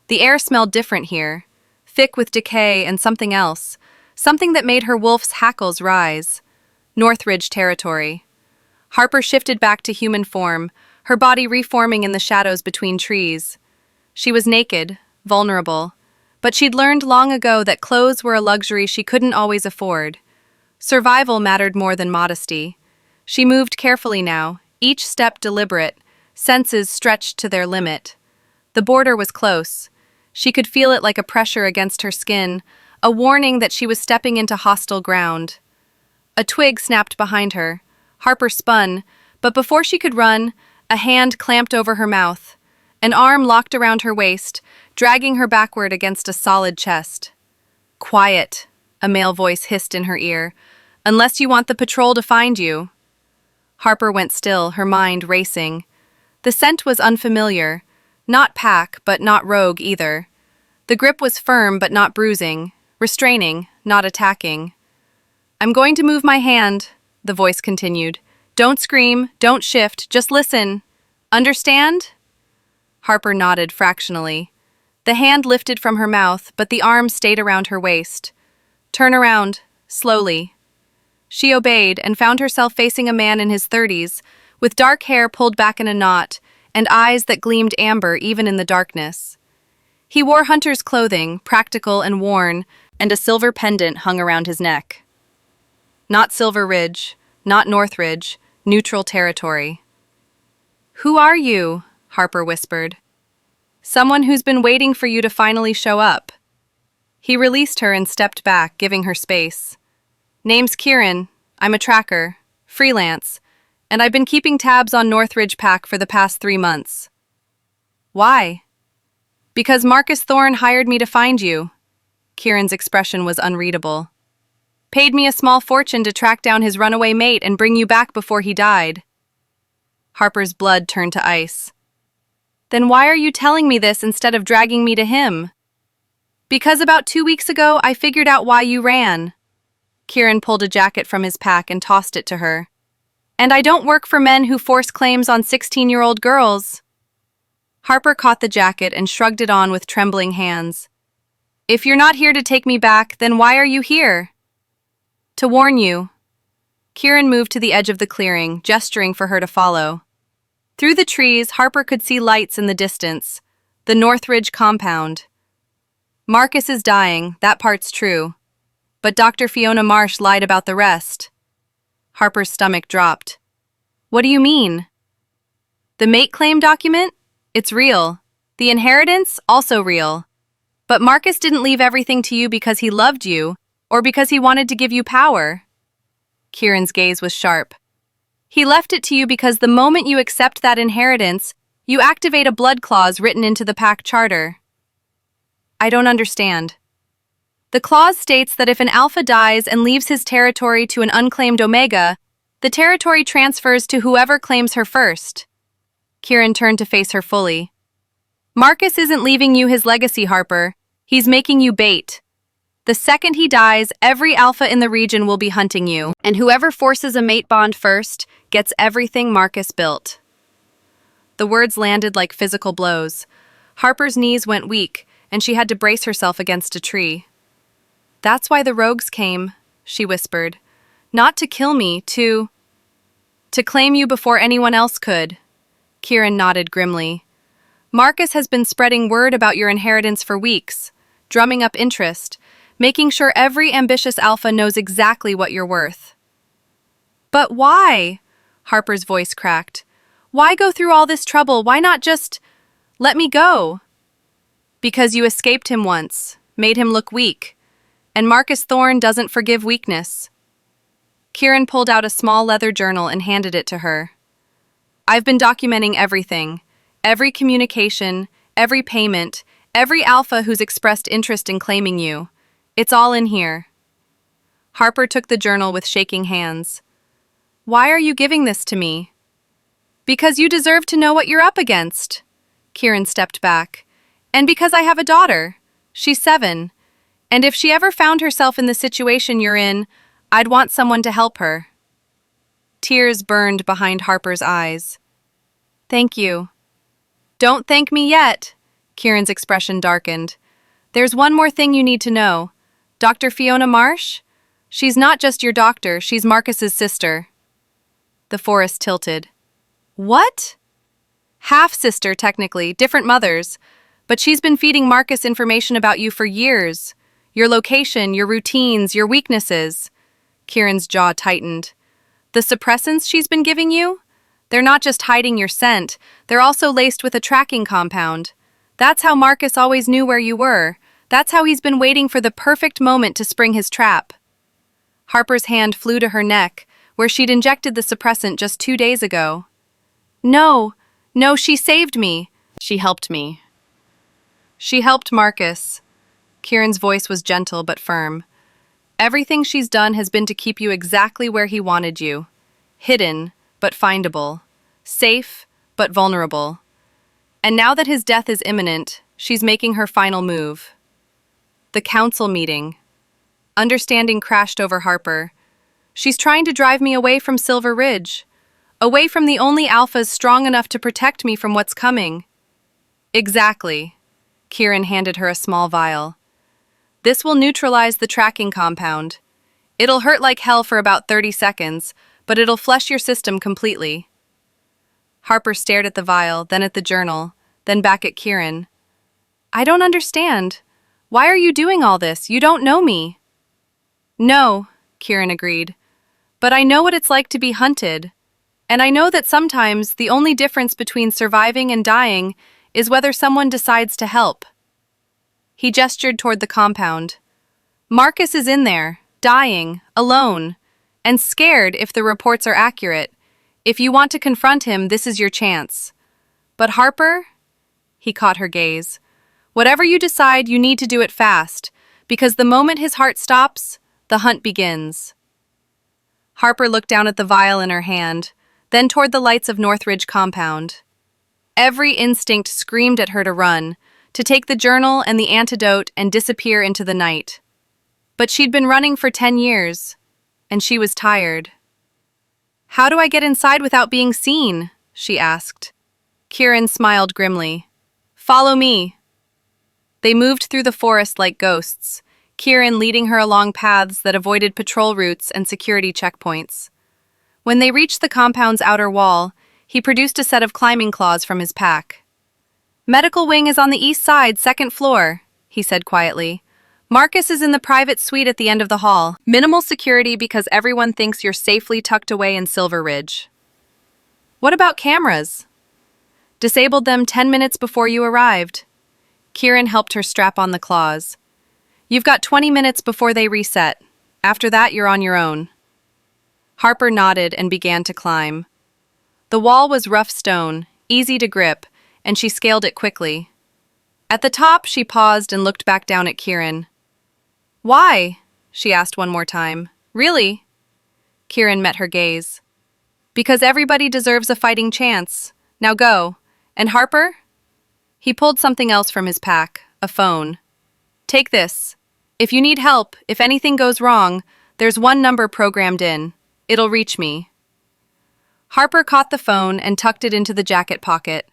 The air smelled different here, thick with decay and something else, something that made her wolf's hackles rise. Northridge territory. Harper shifted back to human form, her body reforming in the shadows between trees. She was naked, vulnerable, but she'd learned long ago that clothes were a luxury she couldn't always afford. Survival mattered more than modesty. She moved carefully now, each step deliberate, senses stretched to their limit. The border was close. She could feel it like a pressure against her skin, a warning that she was stepping into hostile ground. A twig snapped behind her. Harper spun, but before she could run, a hand clamped over her mouth. An arm locked around her waist, dragging her backward against a solid chest. "Quiet," a male voice hissed in her ear, "unless you want the patrol to find you." Harper went still, her mind racing. The scent was unfamiliar. Not pack, but not rogue either. The grip was firm but not bruising, restraining, not attacking. "I'm going to move my hand," the voice continued. "Don't scream, don't shift, just listen. Understand?" Harper nodded fractionally. The hand lifted from her mouth, but the arm stayed around her waist. "Turn around, slowly." She obeyed and found herself facing a man in his 30s, with dark hair pulled back in a knot, and eyes that gleamed amber even in the darkness. He wore hunter's clothing, practical and worn, and a silver pendant hung around his neck. Not Silver Ridge, not Northridge, neutral territory. "Who are you?" Harper whispered. "Someone who's been waiting for you to finally show up." He released her and stepped back, giving her space. "Name's Kieran. I'm a tracker, freelance, and I've been keeping tabs on Northridge Pack for the past 3 months." "Why?" "Because Marcus Thorne hired me to find you." Kieran's expression was unreadable. "Paid me a small fortune to track down his runaway mate and bring you back before he died." Harper's blood turned to ice. "Then why are you telling me this instead of dragging me to him?" "Because about 2 weeks ago I figured out why you ran." Kieran pulled a jacket from his pack and tossed it to her. "And I don't work for men who force claims on 16-year-old girls." Harper caught the jacket and shrugged it on with trembling hands. "If you're not here to take me back, then why are you here?" "To warn you." Kieran moved to the edge of the clearing, gesturing for her to follow. Through the trees, Harper could see lights in the distance. The Northridge compound. "Marcus is dying, that part's true. But Dr. Fiona Marsh lied about the rest." Harper's stomach dropped. "What do you mean?" "The mate claim document? It's real. The inheritance? Also real. But Marcus didn't leave everything to you because he loved you, or because he wanted to give you power." Kieran's gaze was sharp. "He left it to you because the moment you accept that inheritance, you activate a blood clause written into the pack charter." I don't understand. The clause states that if an alpha dies and leaves his territory to an unclaimed omega, the territory transfers to whoever claims her first. Kieran turned to face her fully. Marcus isn't leaving you his legacy, Harper. He's making you bait. The second he dies, every alpha in the region will be hunting you, and whoever forces a mate bond first gets everything Marcus built. The words landed like physical blows. Harper's knees went weak, and she had to brace herself against a tree. That's why the rogues came, she whispered. Not to kill me, to claim you before anyone else could. Kieran nodded grimly. Marcus has been spreading word about your inheritance for weeks, drumming up interest, making sure every ambitious alpha knows exactly what you're worth. But why? Harper's voice cracked. Why go through all this trouble? Why not just let me go? Because you escaped him once, made him look weak, and Marcus Thorne doesn't forgive weakness. Kieran pulled out a small leather journal and handed it to her. I've been documenting everything, every communication, every payment, every alpha who's expressed interest in claiming you. It's all in here. Harper took the journal with shaking hands. Why are you giving this to me? Because you deserve to know what you're up against. Kieran stepped back. And because I have a daughter. She's 7. And if she ever found herself in the situation you're in, I'd want someone to help her. Tears burned behind Harper's eyes. Thank you. Don't thank me yet. Kieran's expression darkened. There's one more thing you need to know. Dr. Fiona Marsh? She's not just your doctor, she's Marcus's sister. The forest tilted. What? Half-sister, technically, different mothers. But she's been feeding Marcus information about you for years. Your location, your routines, your weaknesses. Kieran's jaw tightened. The suppressants she's been giving you? They're not just hiding your scent, they're also laced with a tracking compound. That's how Marcus always knew where you were. That's how he's been waiting for the perfect moment to spring his trap. Harper's hand flew to her neck, where she'd injected the suppressant just 2 days ago. No, she saved me. She helped me. She helped Marcus. Kieran's voice was gentle but firm. Everything she's done has been to keep you exactly where he wanted you. Hidden, but findable. Safe, but vulnerable. And now that his death is imminent, she's making her final move. The council meeting. Understanding crashed over Harper. She's trying to drive me away from Silver Ridge. Away from the only alphas strong enough to protect me from what's coming. Exactly. Kieran handed her a small vial. This will neutralize the tracking compound. It'll hurt like hell for about 30 seconds, but it'll flush your system completely. Harper stared at the vial, then at the journal, then back at Kieran. I don't understand. Why are you doing all this? You don't know me. No, Kieran agreed. But I know what it's like to be hunted. And I know that sometimes the only difference between surviving and dying is whether someone decides to help. He gestured toward the compound. Marcus is in there, dying, alone, and scared if the reports are accurate. If you want to confront him, this is your chance. But Harper? He caught her gaze. Whatever you decide, you need to do it fast, because the moment his heart stops, the hunt begins. Harper looked down at the vial in her hand, then toward the lights of Northridge compound. Every instinct screamed at her to run, to take the journal and the antidote and disappear into the night. But she'd been running for 10 years, and she was tired. How do I get inside without being seen? She asked. Kieran smiled grimly. Follow me. They moved through the forest like ghosts, Kieran leading her along paths that avoided patrol routes and security checkpoints. When they reached the compound's outer wall, he produced a set of climbing claws from his pack. Medical wing is on the east side, 2nd floor, he said quietly. Marcus is in the private suite at the end of the hall. Minimal security because everyone thinks you're safely tucked away in Silver Ridge. What about cameras? Disabled them 10 minutes before you arrived. Kieran helped her strap on the claws. You've got 20 minutes before they reset. After that, you're on your own. Harper nodded and began to climb. The wall was rough stone, easy to grip, and she scaled it quickly. At the top, she paused and looked back down at Kieran. Why? She asked one more time. Really? Kieran met her gaze. Because everybody deserves a fighting chance. Now go. And Harper? He pulled something else from his pack, a phone. Take this. If you need help, if anything goes wrong, there's one number programmed in. It'll reach me. Harper caught the phone and tucked it into the jacket pocket.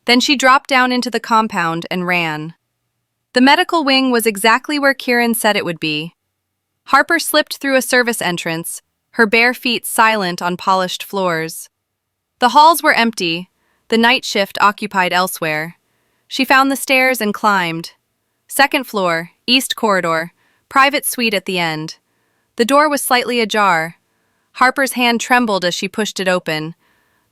Then she dropped down into the compound and ran. The medical wing was exactly where Kieran said it would be. Harper slipped through a service entrance, her bare feet silent on polished floors. The halls were empty, the night shift occupied elsewhere. She found the stairs and climbed. Second floor, east corridor, private suite at the end. The door was slightly ajar. Harper's hand trembled as she pushed it open.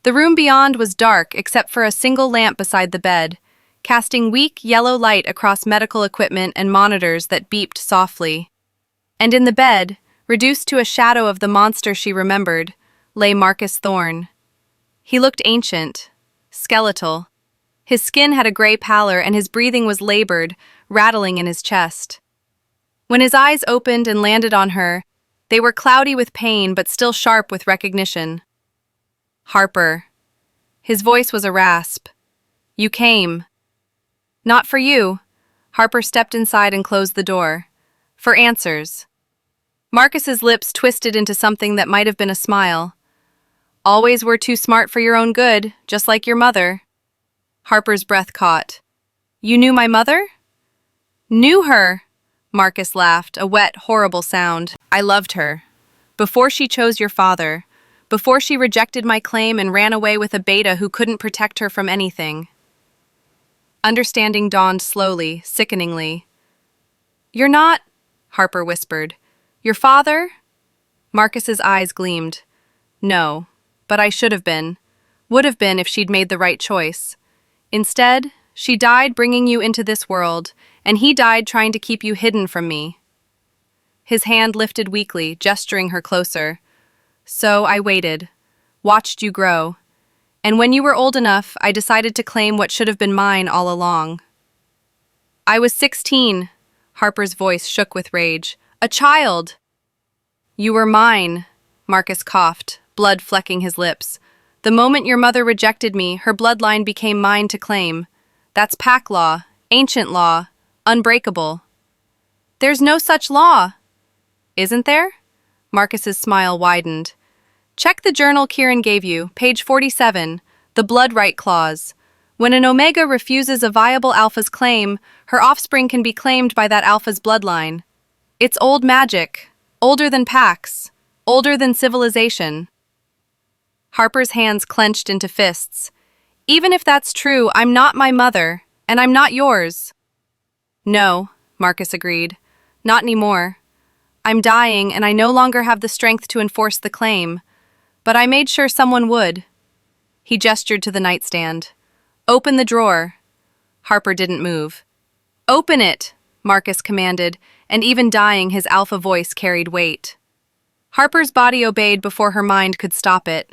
The room beyond was dark except for a single lamp beside the bed, casting weak yellow light across medical equipment and monitors that beeped softly. And in the bed, reduced to a shadow of the monster she remembered, lay Marcus Thorne. He looked ancient, skeletal. His skin had a gray pallor and his breathing was labored, rattling in his chest. When his eyes opened and landed on her, they were cloudy with pain but still sharp with recognition. Harper. His voice was a rasp. You came. Not for you. Harper stepped inside and closed the door. For answers. Marcus's lips twisted into something that might have been a smile. Always were too smart for your own good, just like your mother. Harper's breath caught. You knew my mother? Knew her, Marcus laughed, a wet, horrible sound. I loved her. Before she chose your father, before she rejected my claim and ran away with a beta who couldn't protect her from anything. Understanding dawned slowly, sickeningly. You're not, Harper whispered. Your father? Marcus's eyes gleamed. No, but I should have been. Would have been if she'd made the right choice. Instead, she died bringing you into this world, and he died trying to keep you hidden from me. His hand lifted weakly, gesturing her closer. So I waited, watched you grow, and when you were old enough, I decided to claim what should have been mine all along. I was 16, Harper's voice shook with rage. A child! You were mine, Marcus coughed, blood flecking his lips. The moment your mother rejected me, her bloodline became mine to claim. That's pack law, ancient law, unbreakable. There's no such law. Isn't there? Marcus's smile widened. Check the journal Kieran gave you, page 47, the blood right clause. When an omega refuses a viable alpha's claim, her offspring can be claimed by that alpha's bloodline. It's old magic, older than packs, older than civilization. Harper's hands clenched into fists. Even if that's true, I'm not my mother, and I'm not yours. No, Marcus agreed. Not anymore. I'm dying, and I no longer have the strength to enforce the claim. But I made sure someone would. He gestured to the nightstand. Open the drawer. Harper didn't move. Open it, Marcus commanded, and even dying, his alpha voice carried weight. Harper's body obeyed before her mind could stop it.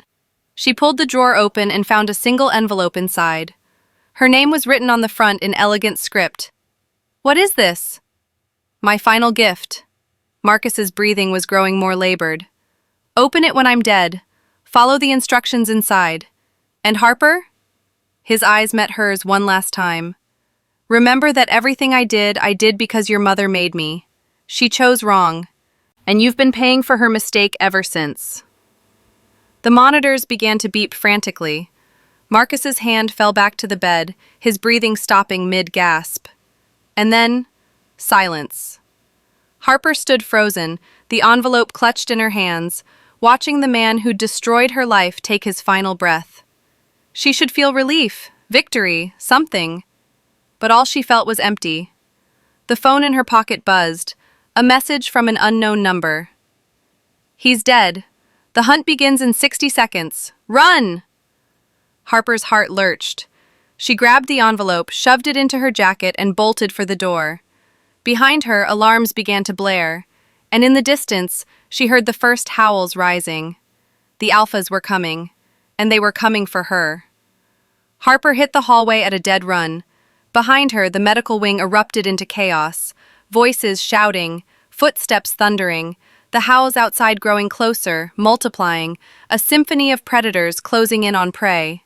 She pulled the drawer open and found a single envelope inside. Her name was written on the front in elegant script. What is this? My final gift. Marcus's breathing was growing more labored. Open it when I'm dead. Follow the instructions inside. And Harper? His eyes met hers one last time. Remember that everything I did because your mother made me. She chose wrong. And you've been paying for her mistake ever since. The monitors began to beep frantically. Marcus's hand fell back to the bed, his breathing stopping mid-gasp. And then, silence. Harper stood frozen, the envelope clutched in her hands, watching the man who'd destroyed her life take his final breath. She should feel relief, victory, something. But all she felt was empty. The phone in her pocket buzzed, a message from an unknown number. He's dead. The hunt begins in 60 seconds. Run! Harper's heart lurched. She grabbed the envelope, shoved it into her jacket, and bolted for the door. Behind her, alarms began to blare, and in the distance, she heard the first howls rising. The alphas were coming, and they were coming for her. Harper hit the hallway at a dead run, Behind her, the medical wing erupted into chaos, voices shouting, footsteps thundering, the howls outside growing closer, multiplying, a symphony of predators closing in on prey.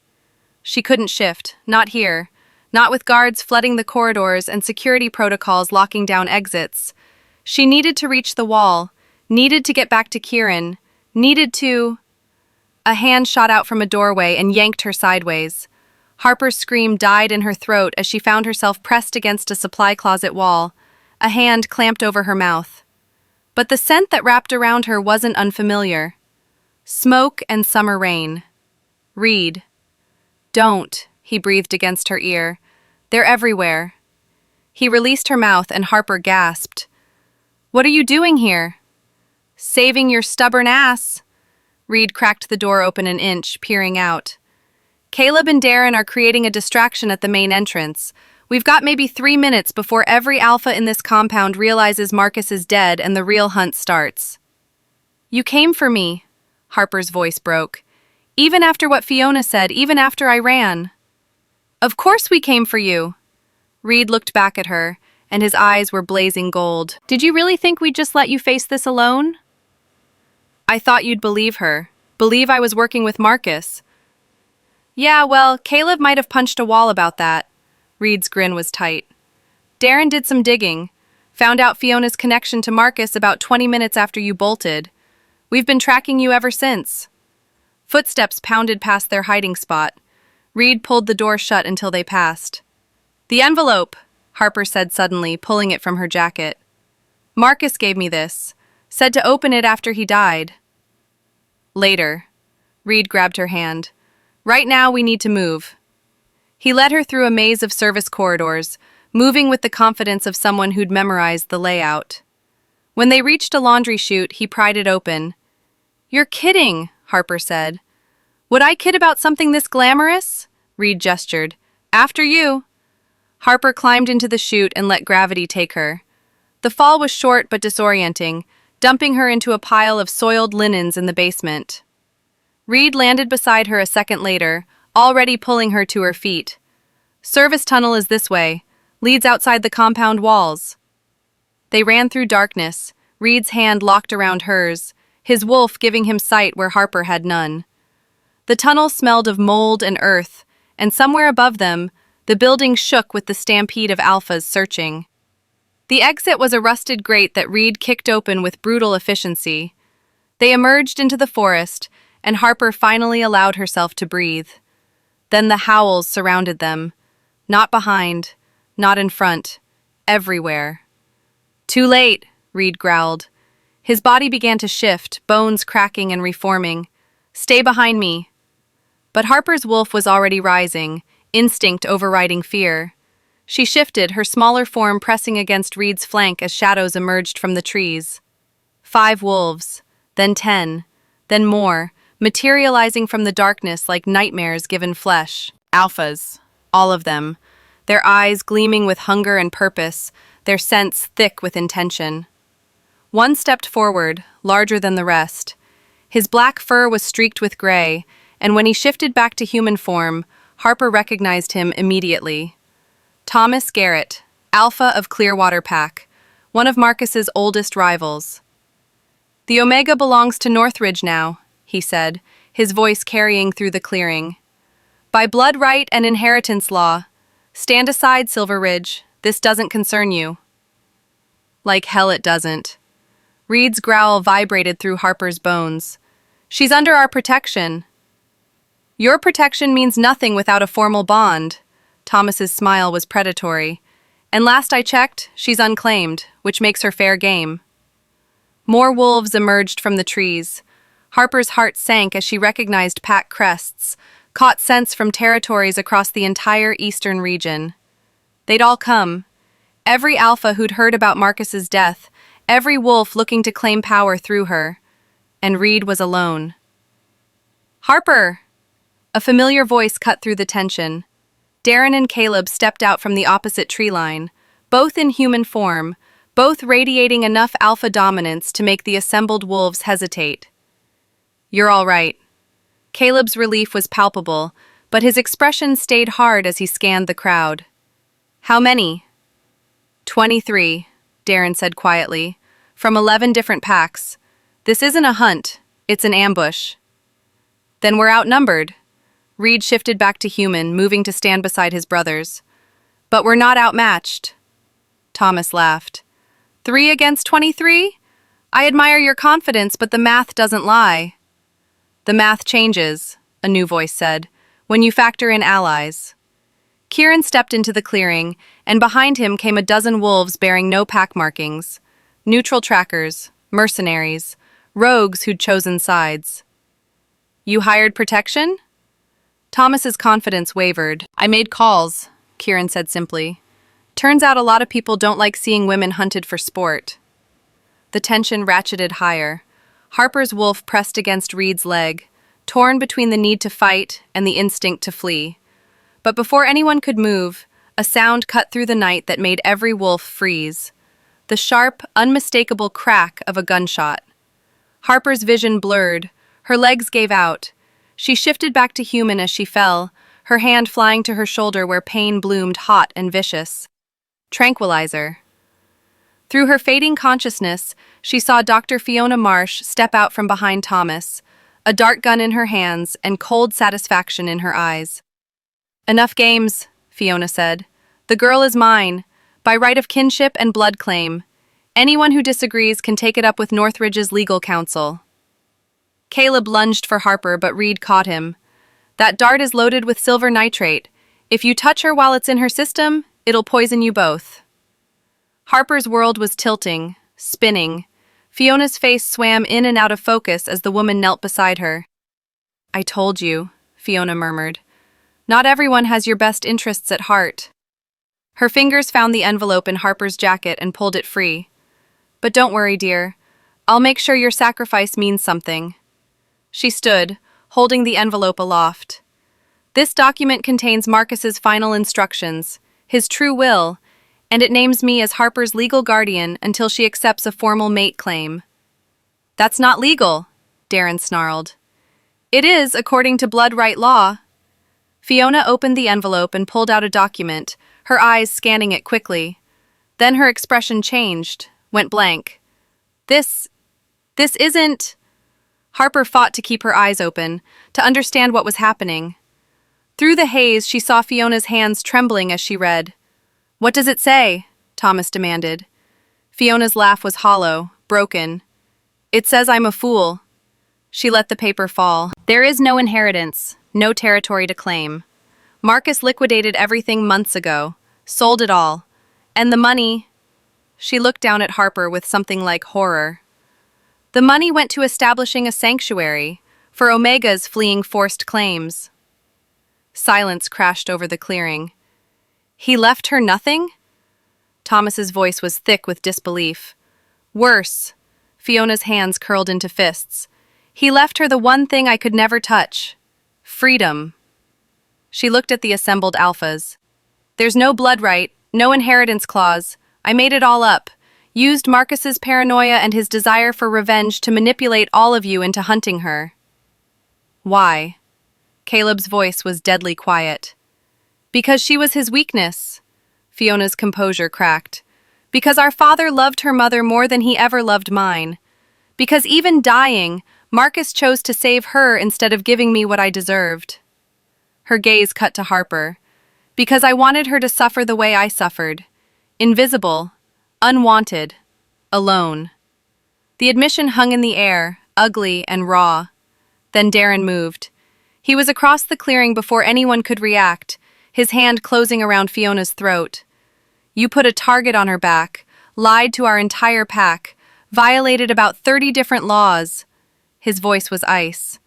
She couldn't shift, not here, not with guards flooding the corridors and security protocols locking down exits. She needed to reach the wall, needed to get back to Kieran, needed to... A hand shot out from a doorway and yanked her sideways. Harper's scream died in her throat as she found herself pressed against a supply closet wall, a hand clamped over her mouth. But the scent that wrapped around her wasn't unfamiliar. Smoke and summer rain. Reid. "Don't," he breathed against her ear. "They're everywhere." He released her mouth and Harper gasped. "What are you doing here?" "Saving your stubborn ass." Reid cracked the door open an inch, peering out. "Caleb and Darren are creating a distraction at the main entrance. We've got maybe 3 minutes before every alpha in this compound realizes Marcus is dead and the real hunt starts." "You came for me," Harper's voice broke. "Even after what Fiona said, even after I ran." "Of course we came for you." Reid looked back at her, and his eyes were blazing gold. "Did you really think we'd just let you face this alone?" "I thought you'd believe her. Believe I was working with Marcus." "Yeah, well, Caleb might have punched a wall about that." Reid's grin was tight. "Darren did some digging. Found out Fiona's connection to Marcus about 20 minutes after you bolted. We've been tracking you ever since." Footsteps pounded past their hiding spot. Reid pulled the door shut until they passed. "The envelope," Harper said suddenly, pulling it from her jacket. "Marcus gave me this. Said to open it after he died." "Later." Reid grabbed her hand. "Right now we need to move." He led her through a maze of service corridors, moving with the confidence of someone who'd memorized the layout. When they reached a laundry chute, he pried it open. "You're kidding," Harper said. "Would I kid about something this glamorous?" Reid gestured. "After you." Harper climbed into the chute and let gravity take her. The fall was short but disorienting, dumping her into a pile of soiled linens in the basement. Reid landed beside her a second later, already pulling her to her feet. "Service tunnel is this way. Leads outside the compound walls." They ran through darkness, Reid's hand locked around hers, his wolf giving him sight where Harper had none. The tunnel smelled of mold and earth, and somewhere above them, the building shook with the stampede of alphas searching. The exit was a rusted grate that Reid kicked open with brutal efficiency. They emerged into the forest, and Harper finally allowed herself to breathe. Then the howls surrounded them. Not behind, not in front, everywhere. "Too late," Reid growled. His body began to shift, bones cracking and reforming. "Stay behind me." But Harper's wolf was already rising, instinct overriding fear. She shifted, her smaller form pressing against Reid's flank as shadows emerged from the trees. 5 wolves, then 10, then more, materializing from the darkness like nightmares given flesh. Alphas, all of them, their eyes gleaming with hunger and purpose, their scents thick with intention. One stepped forward, larger than the rest. His black fur was streaked with gray, and when he shifted back to human form, Harper recognized him immediately. Thomas Garrett, Alpha of Clearwater Pack, one of Marcus's oldest rivals. "The Omega belongs to Northridge now," he said, his voice carrying through the clearing. "By blood right and inheritance law. Stand aside, Silver Ridge. This doesn't concern you." Like hell it doesn't. Reid's growl vibrated through Harper's bones. "She's under our protection." "Your protection means nothing without a formal bond." Thomas's smile was predatory. "And last I checked, she's unclaimed, which makes her fair game." More wolves emerged from the trees. Harper's heart sank as she recognized pack crests, caught scents from territories across the entire eastern region. They'd all come. Every alpha who'd heard about Marcus's death, every wolf looking to claim power through her. And Reid was alone. "Harper!" A familiar voice cut through the tension. Darren and Caleb stepped out from the opposite tree line, both in human form, both radiating enough alpha dominance to make the assembled wolves hesitate. "You're all right." Caleb's relief was palpable, but his expression stayed hard as he scanned the crowd. How many? 23, Darren said quietly. From 11 different packs. This isn't a hunt, it's an ambush. Then we're outnumbered. Reid shifted back to human, moving to stand beside his brothers. But we're not outmatched. Thomas laughed. 3 against 23? I admire your confidence, but the math doesn't lie. The math changes, a new voice said, when you factor in allies. Kieran stepped into the clearing, and behind him came a dozen wolves bearing no pack markings. Neutral trackers, mercenaries, rogues who'd chosen sides. You hired protection? Thomas's confidence wavered. I made calls, Kieran said simply. Turns out a lot of people don't like seeing women hunted for sport. The tension ratcheted higher. Harper's wolf pressed against Reid's leg, torn between the need to fight and the instinct to flee. But before anyone could move, a sound cut through the night that made every wolf freeze. The sharp, unmistakable crack of a gunshot. Harper's vision blurred. Her legs gave out. She shifted back to human as she fell, her hand flying to her shoulder where pain bloomed hot and vicious. Tranquilizer. Through her fading consciousness, she saw Dr. Fiona Marsh step out from behind Thomas, a dart gun in her hands and cold satisfaction in her eyes. Enough games, Fiona said. The girl is mine, by right of kinship and blood claim. Anyone who disagrees can take it up with Northridge's legal counsel. Caleb lunged for Harper, but Reid caught him. That dart is loaded with silver nitrate. If you touch her while it's in her system, it'll poison you both. Harper's world was tilting, spinning. Fiona's face swam in and out of focus as the woman knelt beside her. I told you, Fiona murmured. Not everyone has your best interests at heart. Her fingers found the envelope in Harper's jacket and pulled it free. But don't worry, dear. I'll make sure your sacrifice means something. She stood, holding the envelope aloft. This document contains Marcus's final instructions, his true will, and it names me as Harper's legal guardian until she accepts a formal mate claim. That's not legal, Darren snarled. It is, according to blood right law. Fiona opened the envelope and pulled out a document, her eyes scanning it quickly. Then her expression changed, went blank. This isn't... Harper fought to keep her eyes open, to understand what was happening. Through the haze, she saw Fiona's hands trembling as she read. What does it say? Thomas demanded. Fiona's laugh was hollow, broken. It says I'm a fool. She let the paper fall. There is no inheritance, no territory to claim. Marcus liquidated everything months ago, sold it all. And the money... She looked down at Harper with something like horror. The money went to establishing a sanctuary for Omega's fleeing forced claims. Silence crashed over the clearing. He left her nothing? Thomas's voice was thick with disbelief. Worse. Fiona's hands curled into fists. He left her the one thing I could never touch. Freedom. She looked at the assembled alphas. There's no blood right, no inheritance clause. I made it all up. Used Marcus's paranoia and his desire for revenge to manipulate all of you into hunting her. Why? Caleb's voice was deadly quiet. Because she was his weakness. Fiona's composure cracked. Because our father loved her mother more than he ever loved mine. Because even dying, Marcus chose to save her instead of giving me what I deserved. Her gaze cut to Harper. Because I wanted her to suffer the way I suffered. Invisible, unwanted, alone. The admission hung in the air, ugly and raw. Then Darren moved. He was across the clearing before anyone could react, his hand closing around Fiona's throat. You put a target on her back, lied to our entire pack, violated about 30 different laws. His voice was ice.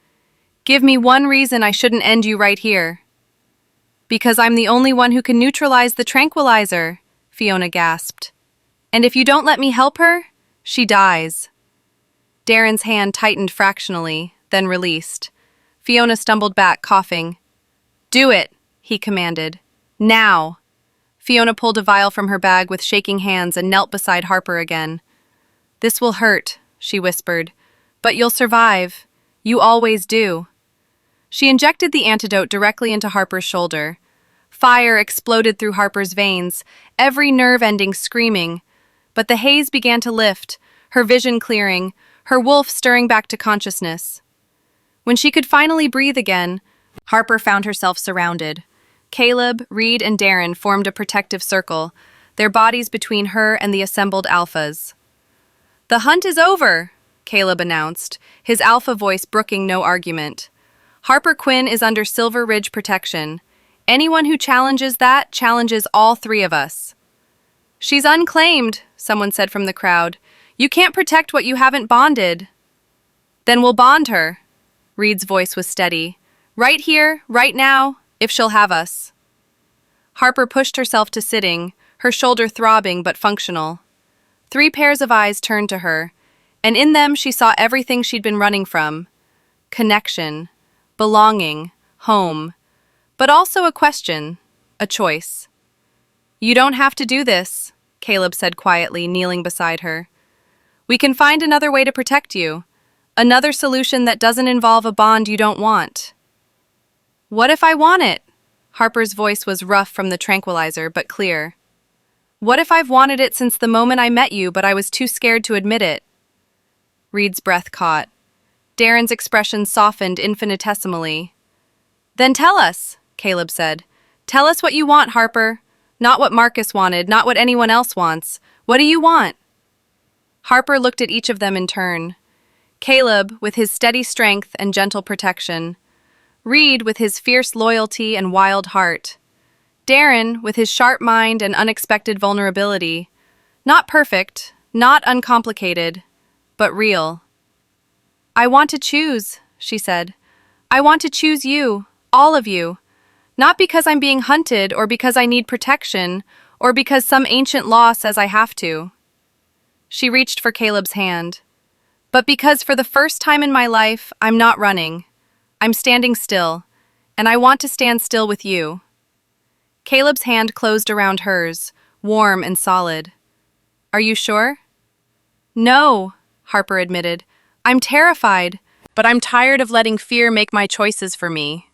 Give me one reason I shouldn't end you right here. Because I'm the only one who can neutralize the tranquilizer, Fiona gasped. And if you don't let me help her, she dies. Darren's hand tightened fractionally, then released. Fiona stumbled back, coughing. Do it, he commanded. Now. Fiona pulled a vial from her bag with shaking hands and knelt beside Harper again. This will hurt, she whispered. But you'll survive. You always do. She injected the antidote directly into Harper's shoulder. Fire exploded through Harper's veins, every nerve ending screaming. But the haze began to lift, her vision clearing, her wolf stirring back to consciousness. When she could finally breathe again, Harper found herself surrounded. Caleb, Reid, and Darren formed a protective circle, their bodies between her and the assembled alphas. "The hunt is over," Caleb announced, his alpha voice brooking no argument. "Harper Quinn is under Silver Ridge protection. Anyone who challenges that challenges all three of us." "She's unclaimed," someone said from the crowd. "You can't protect what you haven't bonded." "Then we'll bond her." Reid's voice was steady. "Right here, right now, if she'll have us." Harper pushed herself to sitting, her shoulder throbbing but functional. 3 pairs of eyes turned to her, and in them she saw everything she'd been running from. Connection, belonging, home, but also a question, a choice. "You don't have to do this," Caleb said quietly, kneeling beside her. "We can find another way to protect you, another solution that doesn't involve a bond you don't want." "What if I want it?" Harper's voice was rough from the tranquilizer, but clear. "What if I've wanted it since the moment I met you, but I was too scared to admit it?" Reid's breath caught. Darren's expression softened infinitesimally. "Then tell us," Caleb said. "Tell us what you want, Harper. Not what Marcus wanted, not what anyone else wants. What do you want?" Harper looked at each of them in turn. Caleb, with his steady strength and gentle protection. Reid, with his fierce loyalty and wild heart. Darren, with his sharp mind and unexpected vulnerability. Not perfect, not uncomplicated, but real. "I want to choose," she said. "I want to choose you, all of you. Not because I'm being hunted or because I need protection or because some ancient law says I have to." She reached for Caleb's hand. "But because for the first time in my life, I'm not running. I'm standing still, and I want to stand still with you." Caleb's hand closed around hers, warm and solid. "Are you sure?" "No," Harper admitted. "I'm terrified, but I'm tired of letting fear make my choices for me."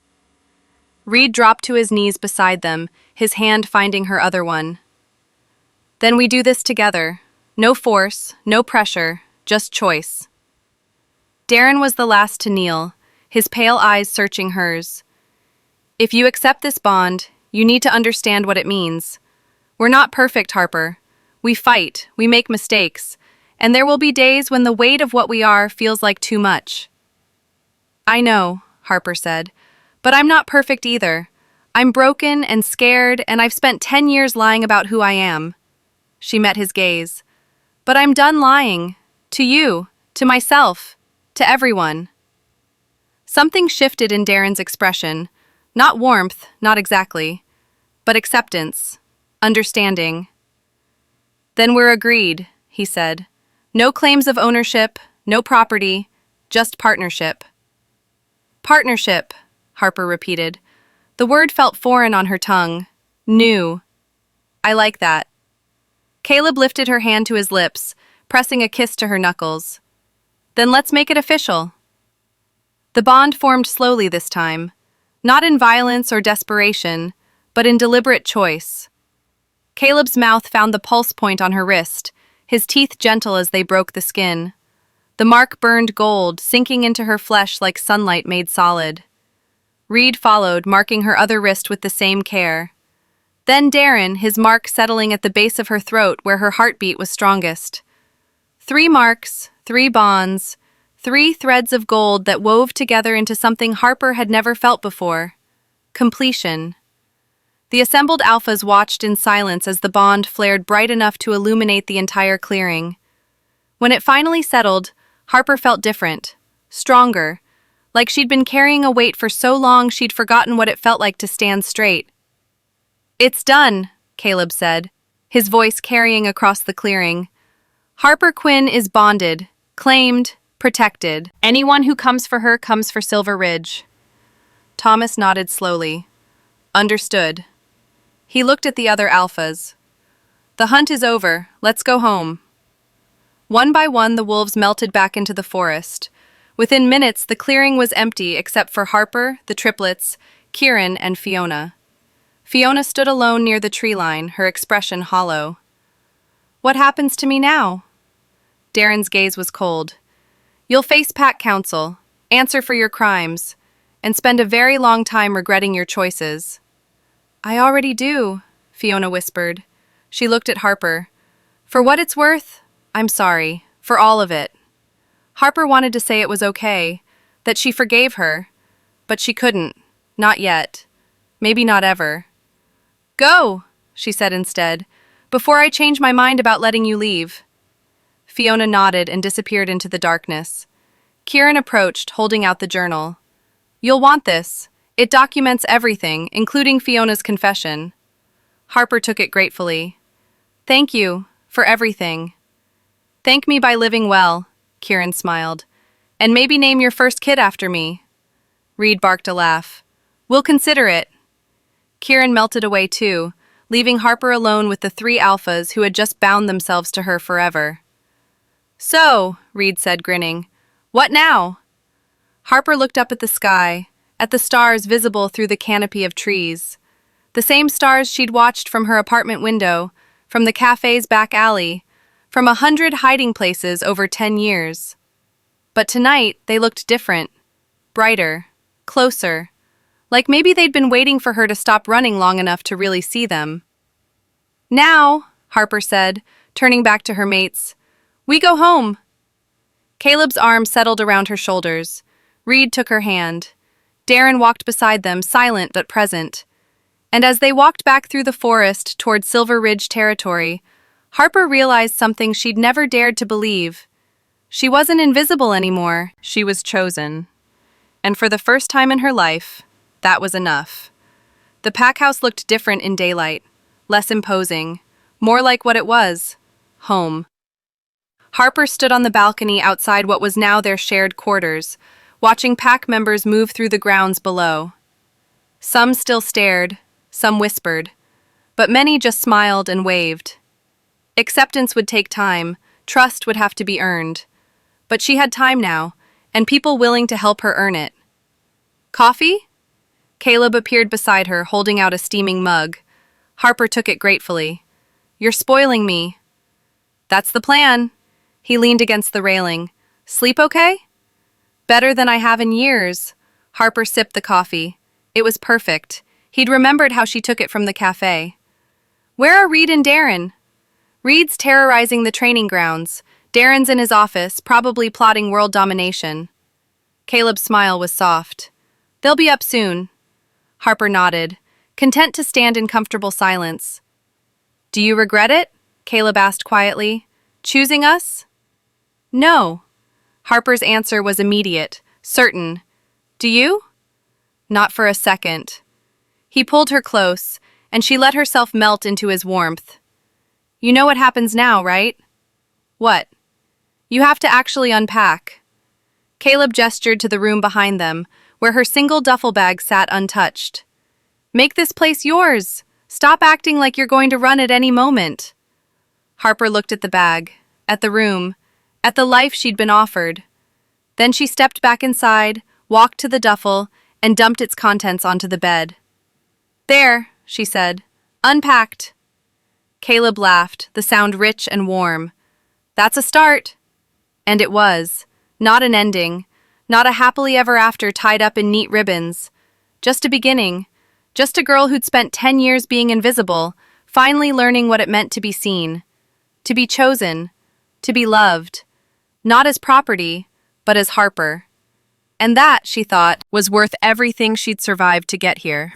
Reid dropped to his knees beside them, his hand finding her other one. "Then we do this together. No force, no pressure, just choice." Darren was the last to kneel, his pale eyes searching hers. "If you accept this bond, you need to understand what it means. We're not perfect, Harper. We fight, we make mistakes, and there will be days when the weight of what we are feels like too much." "I know," Harper said, "but I'm not perfect either. I'm broken and scared, and I've spent 10 years lying about who I am." She met his gaze. "But I'm done lying. To you, to myself, to everyone." Something shifted in Darren's expression. Not warmth, not exactly, but acceptance, understanding. "Then we're agreed," he said. "No claims of ownership, no property, just partnership." "Partnership," Harper repeated. The word felt foreign on her tongue. New. "I like that." Caleb lifted her hand to his lips, pressing a kiss to her knuckles. "Then let's make it official." The bond formed slowly this time, not in violence or desperation, but in deliberate choice. Caleb's mouth found the pulse point on her wrist, his teeth gentle as they broke the skin. The mark burned gold, sinking into her flesh like sunlight made solid. Reid followed, marking her other wrist with the same care. Then Darren, his mark settling at the base of her throat where her heartbeat was strongest. 3 marks, 3 bonds, 3 threads of gold that wove together into something Harper had never felt before. Completion. The assembled alphas watched in silence as the bond flared bright enough to illuminate the entire clearing. When it finally settled, Harper felt different, stronger, like she'd been carrying a weight for so long she'd forgotten what it felt like to stand straight. "It's done," Caleb said, his voice carrying across the clearing. "Harper Quinn is bonded, claimed, protected. Anyone who comes for her comes for Silver Ridge." Thomas nodded slowly. "Understood." He looked at the other alphas. "The hunt is over. Let's go home." One by one, the wolves melted back into the forest. Within minutes, the clearing was empty except for Harper, the triplets, Kieran, and Fiona. Fiona stood alone near the tree line, her expression hollow. What happens to me now? Darren's gaze was cold. You'll face pack council, answer for your crimes, and spend a very long time regretting your choices. I already do, Fiona whispered. She looked at Harper. For what it's worth, I'm sorry, for all of it. Harper wanted to say it was okay, that she forgave her, but she couldn't, not yet, maybe not ever. Go, she said instead, before I change my mind about letting you leave. Fiona nodded and disappeared into the darkness. Kieran approached, holding out the journal. You'll want this. It documents everything, including Fiona's confession. Harper took it gratefully. Thank you, for everything. Thank me by living well, Kieran smiled. And maybe name your first kid after me. Reid barked a laugh. We'll consider it. Kieran melted away too, leaving Harper alone with the three alphas who had just bound themselves to her forever. So, Reid said, grinning, what now? Harper looked up at the sky, at the stars visible through the canopy of trees. The same stars she'd watched from her apartment window, from the cafe's back alley, from 100 hiding places over 10 years. But tonight, they looked different, brighter, closer, like maybe they'd been waiting for her to stop running long enough to really see them. Now, Harper said, turning back to her mates, we go home. Caleb's arm settled around her shoulders. Reid took her hand. Darren walked beside them, silent but present. And as they walked back through the forest toward Silver Ridge territory, Harper realized something she'd never dared to believe. She wasn't invisible anymore. She was chosen. And for the first time in her life, that was enough. The pack house looked different in daylight, less imposing, more like what it was, home. Harper stood on the balcony outside what was now their shared quarters, watching pack members move through the grounds below. Some still stared, some whispered, but many just smiled and waved. Acceptance would take time, trust would have to be earned. But she had time now, and people willing to help her earn it. Coffee? Caleb appeared beside her, holding out a steaming mug. Harper took it gratefully. You're spoiling me. That's the plan. He leaned against the railing. Sleep okay? Better than I have in years. Harper sipped the coffee. It was perfect. He'd remembered how she took it from the café. Where are Reid and Darren? Reid's terrorizing the training grounds. Darren's in his office, probably plotting world domination. Caleb's smile was soft. They'll be up soon. Harper nodded, content to stand in comfortable silence. Do you regret it? Caleb asked quietly. Choosing us? No. Harper's answer was immediate, certain. Do you? Not for a second. He pulled her close, and she let herself melt into his warmth. You know what happens now, right? What? You have to actually unpack. Caleb gestured to the room behind them, where her single duffel bag sat untouched. Make this place yours. Stop acting like you're going to run at any moment. Harper looked at the bag, at the room, at the life she'd been offered. Then she stepped back inside, walked to the duffel, and dumped its contents onto the bed. There, she said. Unpacked. Caleb laughed, the sound rich and warm. That's a start. And it was. Not an ending. Not a happily ever after tied up in neat ribbons. Just a beginning. Just a girl who'd spent 10 years being invisible, finally learning what it meant to be seen. To be chosen. To be loved. Not as property, but as Harper. And that, she thought, was worth everything she'd survived to get here.